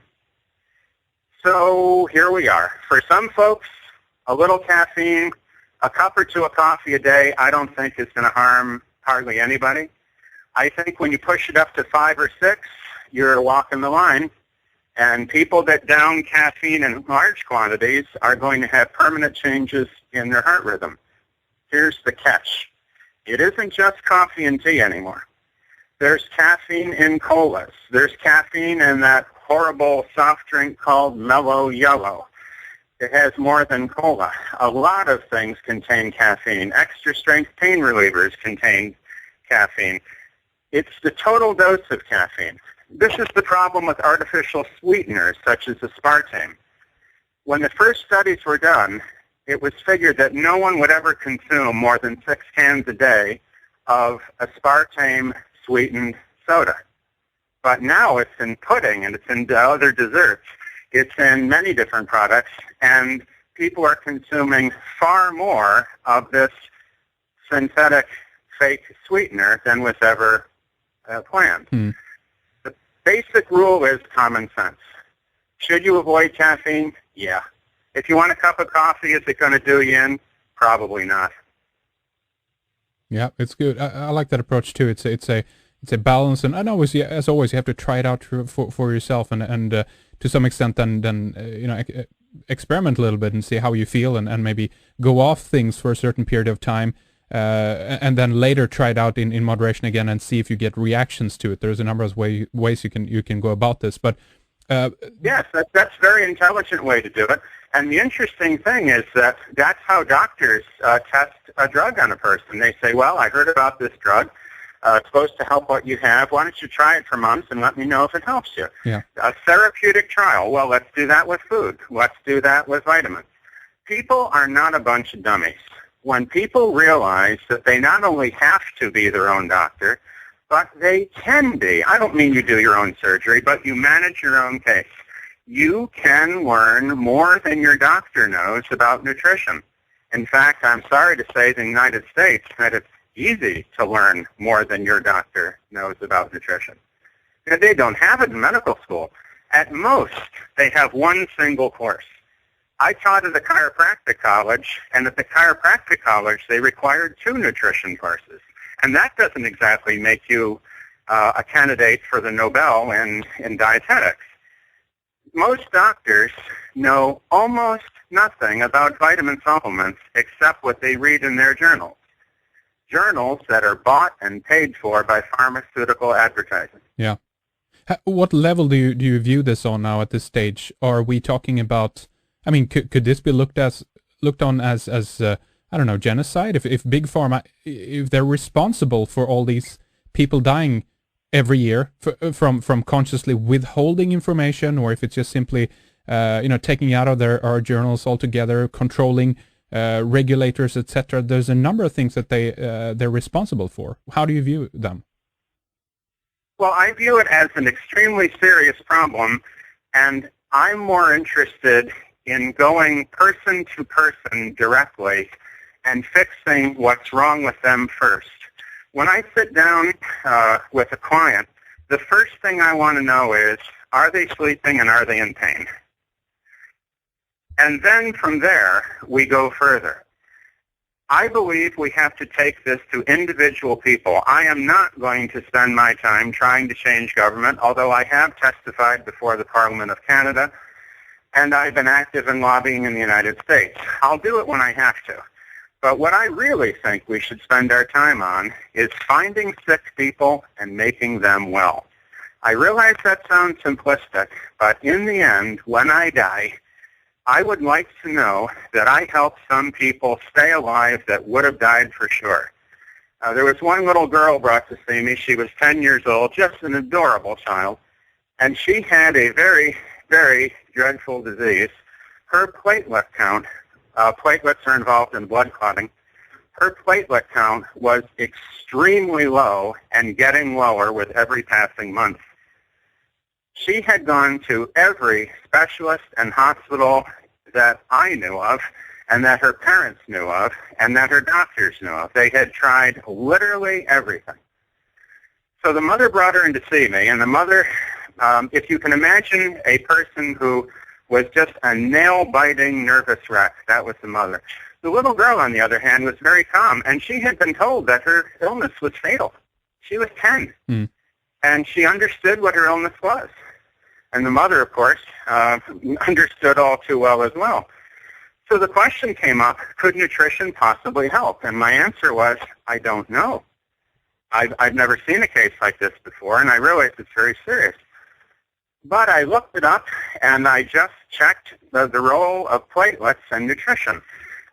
So here we are. For some folks, a little caffeine, a cup or two of coffee a day, I don't think is going to harm hardly anybody. I think when you push it up to 5 or 6, you're walking the line. And people that down caffeine in large quantities are going to have permanent changes in their heart rhythm. Here's the catch. It isn't just coffee and tea anymore. There's caffeine in colas. There's caffeine in that horrible soft drink called Mellow Yellow. It has more than cola. A lot of things contain caffeine. Extra strength pain relievers contain caffeine. It's the total dose of caffeine. This is the problem with artificial sweeteners such as aspartame. When the first studies were done, it was figured that no one would ever consume more than 6 cans a day of aspartame-sweetened soda. But now it's in pudding and it's in other desserts. It's in many different products, and people are consuming far more of this synthetic fake sweetener than was ever planned. The basic rule is common sense. Should you avoid caffeine? Yeah. If you want a cup of coffee, is it going to do you in? Probably not. Yeah, it's good. I like that approach too. It's a balance, and always, as always, you have to try it out for yourself, and to some extent, then experiment a little bit and see how you feel, and maybe go off things for a certain period of time, and then later try it out in moderation again and see if you get reactions to it. There's a number of ways you can go about this, but yes, that's a very intelligent way to do it. And the interesting thing is that that's how doctors test a drug on a person. They say, well, I heard about this drug. It's supposed to help what you have. Why don't you try it for months and let me know if it helps you? Yeah. A therapeutic trial. Well, let's do that with food. Let's do that with vitamins. People are not a bunch of dummies. When people realize that they not only have to be their own doctor, but they can be. I don't mean you do your own surgery, but you manage your own case. You can learn more than your doctor knows about nutrition. In fact, I'm sorry to say in the United States that it's easy to learn more than your doctor knows about nutrition. They don't have it in medical school. At most, they have one single course. I taught at a chiropractic college, and at the chiropractic college, they required 2 nutrition courses. And that doesn't exactly make you a candidate for the Nobel in dietetics. Most doctors know almost nothing about vitamin supplements except what they read in their journals. Journals that are bought and paid for by pharmaceutical advertising. Yeah. What level do you view this on now at this stage? Are we talking about, I mean, could this be looked on as I don't know, genocide? If Big Pharma, if they're responsible for all these people dying every year from consciously withholding information, or if it's just simply taking out of our journals altogether, controlling regulators, etc. There's a number of things that they're responsible for. How do you view them? Well, I view it as an extremely serious problem, and I'm more interested in going person to person directly and fixing what's wrong with them first. when I sit down with a client, the first thing I want to know is, are they sleeping and are they in pain? And then from there, we go further. I believe we have to take this to individual people. I am not going to spend my time trying to change government, although I have testified before the Parliament of Canada, and I've been active in lobbying in the United States. I'll do it when I have to. But what I really think we should spend our time on is finding sick people and making them well. I realize that sounds simplistic, but in the end, when I die, I would like to know that I helped some people stay alive that would have died for sure. There was one little girl brought to see me. She was 10 years old, just an adorable child, and she had a very, very dreadful disease. Her platelet count, platelets are involved in blood clotting, her platelet count was extremely low and getting lower with every passing month. She had gone to every specialist and hospital that I knew of and that her parents knew of and that her doctors knew of. They had tried literally everything. So the mother brought her in to see me, and the mother, if you can imagine a person who was just a nail-biting nervous wreck, that was the mother. The little girl, on the other hand, was very calm, and she had been told that her illness was fatal. She was 10, and she understood what her illness was. And the mother, of course, understood all too well as well. So the question came up, could nutrition possibly help? And my answer was, I don't know. I've never seen a case like this before, and I realize it's very serious. But I looked it up, and I just checked the role of platelets and nutrition.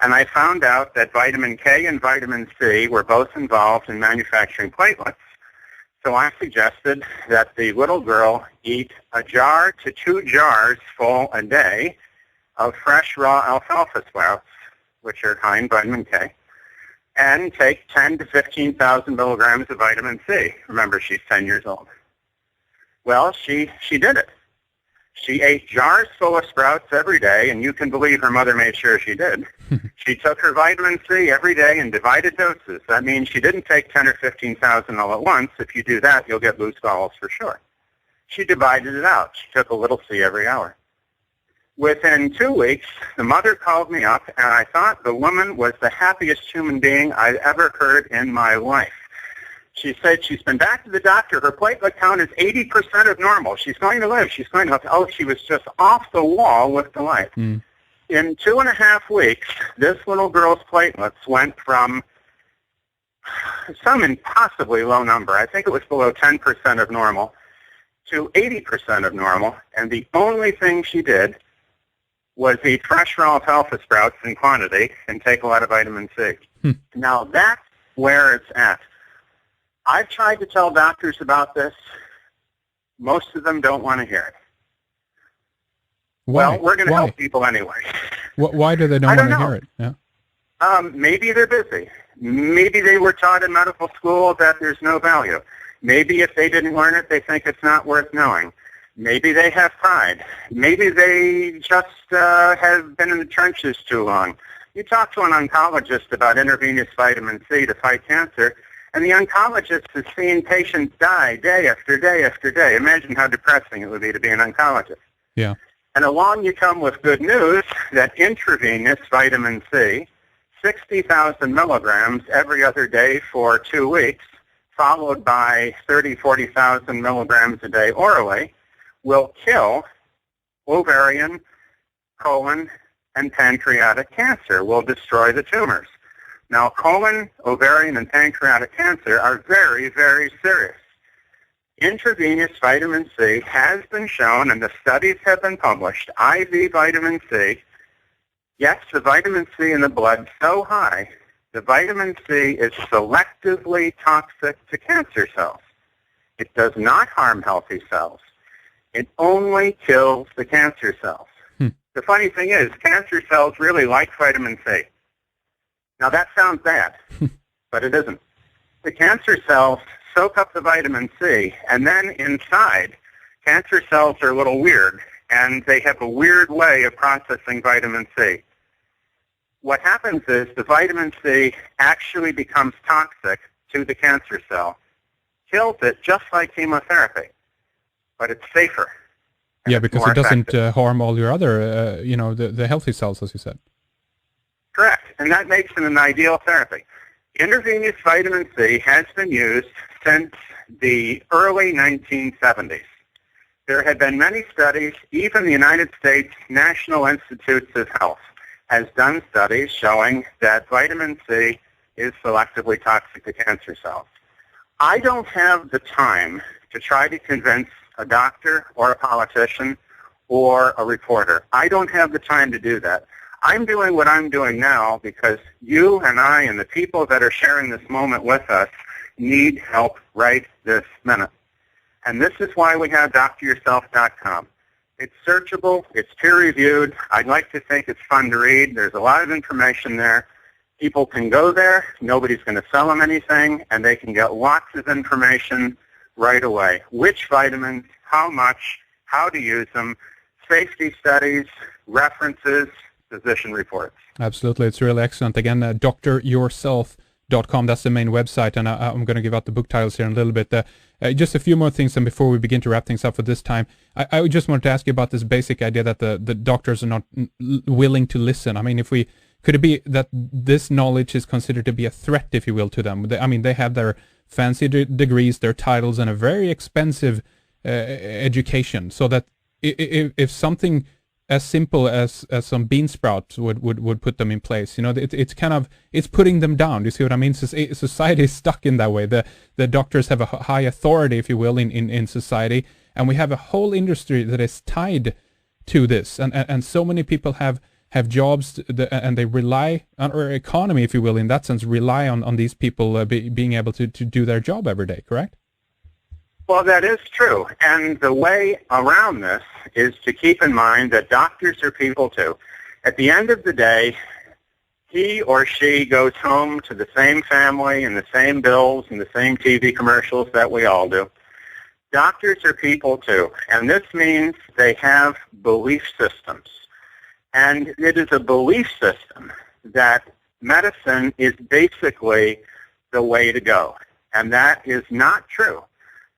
And I found out that vitamin K and vitamin C were both involved in manufacturing platelets. So I suggested that the little girl eat a jar to 2 jars full a day of fresh raw alfalfa sprouts, which are high in vitamin K, and take 10 to 15,000 milligrams of vitamin C. Remember, she's 10 years old. Well, she did it. She ate jars full of sprouts every day, and you can believe her mother made sure she did. She took her vitamin C every day in divided doses. That means she didn't take 10 or 15,000 all at once. If you do that, you'll get loose bowels for sure. She divided it out. She took a little C every hour. Within 2 weeks, the mother called me up, and I thought the woman was the happiest human being I'd ever heard in my life. She said she's been back to the doctor. Her platelet count is 80% of normal. She's going to live. She's going to live. Oh, she was just off the wall with delight. In 2.5 weeks, this little girl's platelets went from some impossibly low number, I think it was below 10% of normal, to 80% of normal. And the only thing she did was eat fresh raw alfalfa sprouts in quantity and take a lot of vitamin C. Now, that's where it's at. I've tried to tell doctors about this. Most of them don't want to hear it. Why? Well, we're going to help people anyway. Why do they don't want to hear it? Yeah. Maybe they're busy. Maybe they were taught in medical school that there's no value. Maybe if they didn't learn it, they think it's not worth knowing. Maybe they have pride. Maybe they just have been in the trenches too long. You talk to an oncologist about intravenous vitamin C to fight cancer, and the oncologist has seen patients die day after day after day. Imagine how depressing it would be to be an oncologist. Yeah. And along you come with good news that intravenous vitamin C, 60,000 milligrams every other day for 2 weeks, followed by 40,000 milligrams a day orally, will kill ovarian, colon, and pancreatic cancer, will destroy the tumors. Now, colon, ovarian, and pancreatic cancer are very, very serious. Intravenous vitamin C has been shown, and the studies have been published, IV vitamin C, yes, the vitamin C in the blood so high, the vitamin C is selectively toxic to cancer cells. It does not harm healthy cells. It only kills the cancer cells. The funny thing is, cancer cells really like vitamin C. Now, that sounds bad, but it isn't. The cancer cells soak up the vitamin C, and then inside, cancer cells are a little weird, and they have a weird way of processing vitamin C. What happens is the vitamin C actually becomes toxic to the cancer cell, kills it just like chemotherapy, but it's safer. Yeah, because it doesn't harm all your other, the healthy cells, as you said. Correct, and that makes it an ideal therapy. Intravenous vitamin C has been used since the early 1970s. There have been many studies. Even the United States National Institutes of Health has done studies showing that vitamin C is selectively toxic to cancer cells. I don't have the time to try to convince a doctor or a politician or a reporter. I don't have the time to do that. I'm doing what I'm doing now because you and I and the people that are sharing this moment with us need help right this minute. And this is why we have dryourself.com. It's searchable. It's peer-reviewed. I'd like to think it's fun to read. There's a lot of information there. People can go there. Nobody's going to sell them anything, and they can get lots of information right away. Which vitamins, how much, how to use them, safety studies, references, physician reports. Absolutely. It's really excellent. Again, dryourself.com. That's the main website, and I'm going to give out the book titles here in a little bit. Just a few more things, and before we begin to wrap things up for this time, I just wanted to ask you about this basic idea that the doctors are not willing to listen. I mean, could it be that this knowledge is considered to be a threat, if you will, to them? They have their fancy degrees, their titles, and a very expensive education, so that if something as simple as some bean sprouts would put them in place, it's putting them down. Do you see what I mean? Society is stuck in that way. The doctors have a high authority, if you will, in society, and we have a whole industry that is tied to this, and so many people have jobs, and they rely on our economy, if you will, in that sense, rely on these people being able to do their job every day, correct? Well, that is true. And the way around this is to keep in mind that doctors are people too. At the end of the day, he or she goes home to the same family and the same bills and the same TV commercials that we all do. Doctors are people too. And this means they have belief systems. And it is a belief system that medicine is basically the way to go. And that is not true.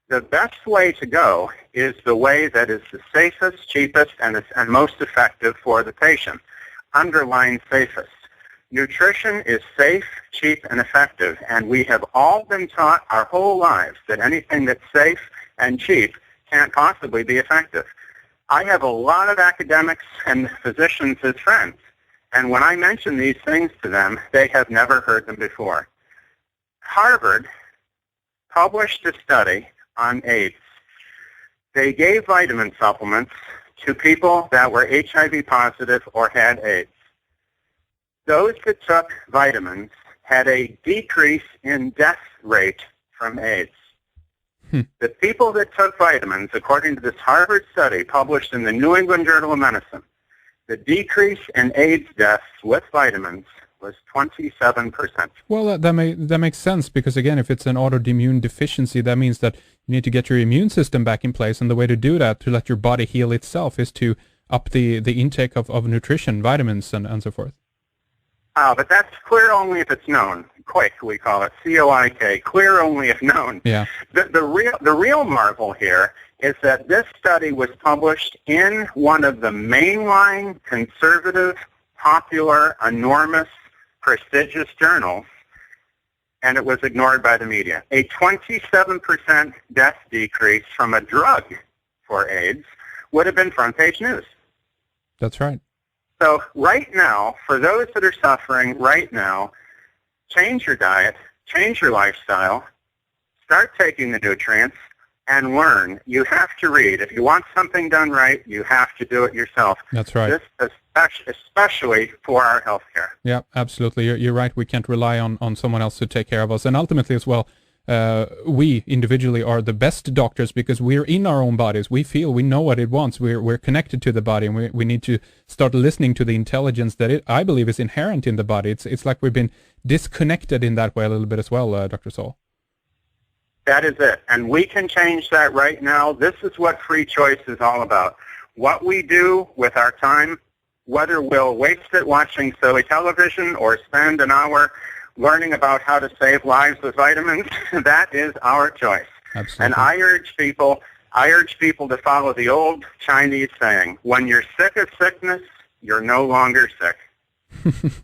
The best way to go is the way that is the safest, cheapest, and most effective for the patient. Underline safest. Nutrition is safe, cheap, and effective, and we have all been taught our whole lives that anything that's safe and cheap can't possibly be effective. I have a lot of academics and physicians as friends, and when I mention these things to them, they have never heard them before. Harvard published a study on AIDS. They gave vitamin supplements to people that were HIV positive or had AIDS. Those that took vitamins had a decrease in death rate from AIDS. The people that took vitamins, according to this Harvard study published in the New England Journal of Medicine, the decrease in AIDS deaths with vitamins was 27%. Well, that makes sense, because again, if it's an autoimmune deficiency, that means that you need to get your immune system back in place, and the way to do that, to let your body heal itself, is to up the intake of nutrition, vitamins, and so forth. But that's clear only if it's known. Quick, we call it, COIK, clear only if known. Yeah. The real marvel here is that this study was published in one of the mainline conservative, popular, enormous, prestigious journals, and it was ignored by the media. A 27% death decrease from a drug for AIDS would have been front page news. That's right. So right now, for those that are suffering right now, change your diet, change your lifestyle, start taking the nutrients, and learn. You have to read. If you want something done right, you have to do it yourself. That's right. This especially for our health care. Yeah, absolutely. You're right. We can't rely on someone else to take care of us. And ultimately as well, we individually are the best doctors because we're in our own bodies. We feel, we know what it wants. We're connected to the body, and we need to start listening to the intelligence that I believe is inherent in the body. It's like we've been disconnected in that way a little bit as well, Dr. Saul. That is it. And we can change that right now. This is what free choice is all about. What we do with our time, whether we'll waste it watching silly television or spend an hour learning about how to save lives with vitamins, that is our choice. Absolutely. And I urge people to follow the old Chinese saying, when you're sick of sickness, you're no longer sick.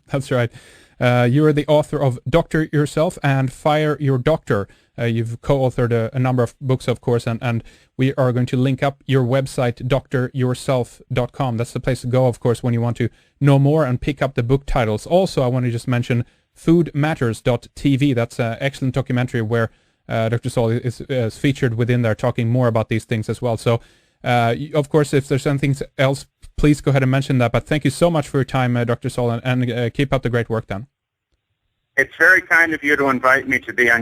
That's right. You are the author of Doctor Yourself and Fire Your Doctor. You've co-authored a number of books, of course, and we are going to link up your website, dryourself.com. That's the place to go, of course, when you want to know more and pick up the book titles. Also, I want to just mention foodmatters.tv. That's an excellent documentary where Dr. Saul is featured within there, talking more about these things as well. So, of course, if there's anything else, please go ahead and mention that. But thank you so much for your time, Dr. Saul, and keep up the great work then. It's very kind of you to invite me to be on your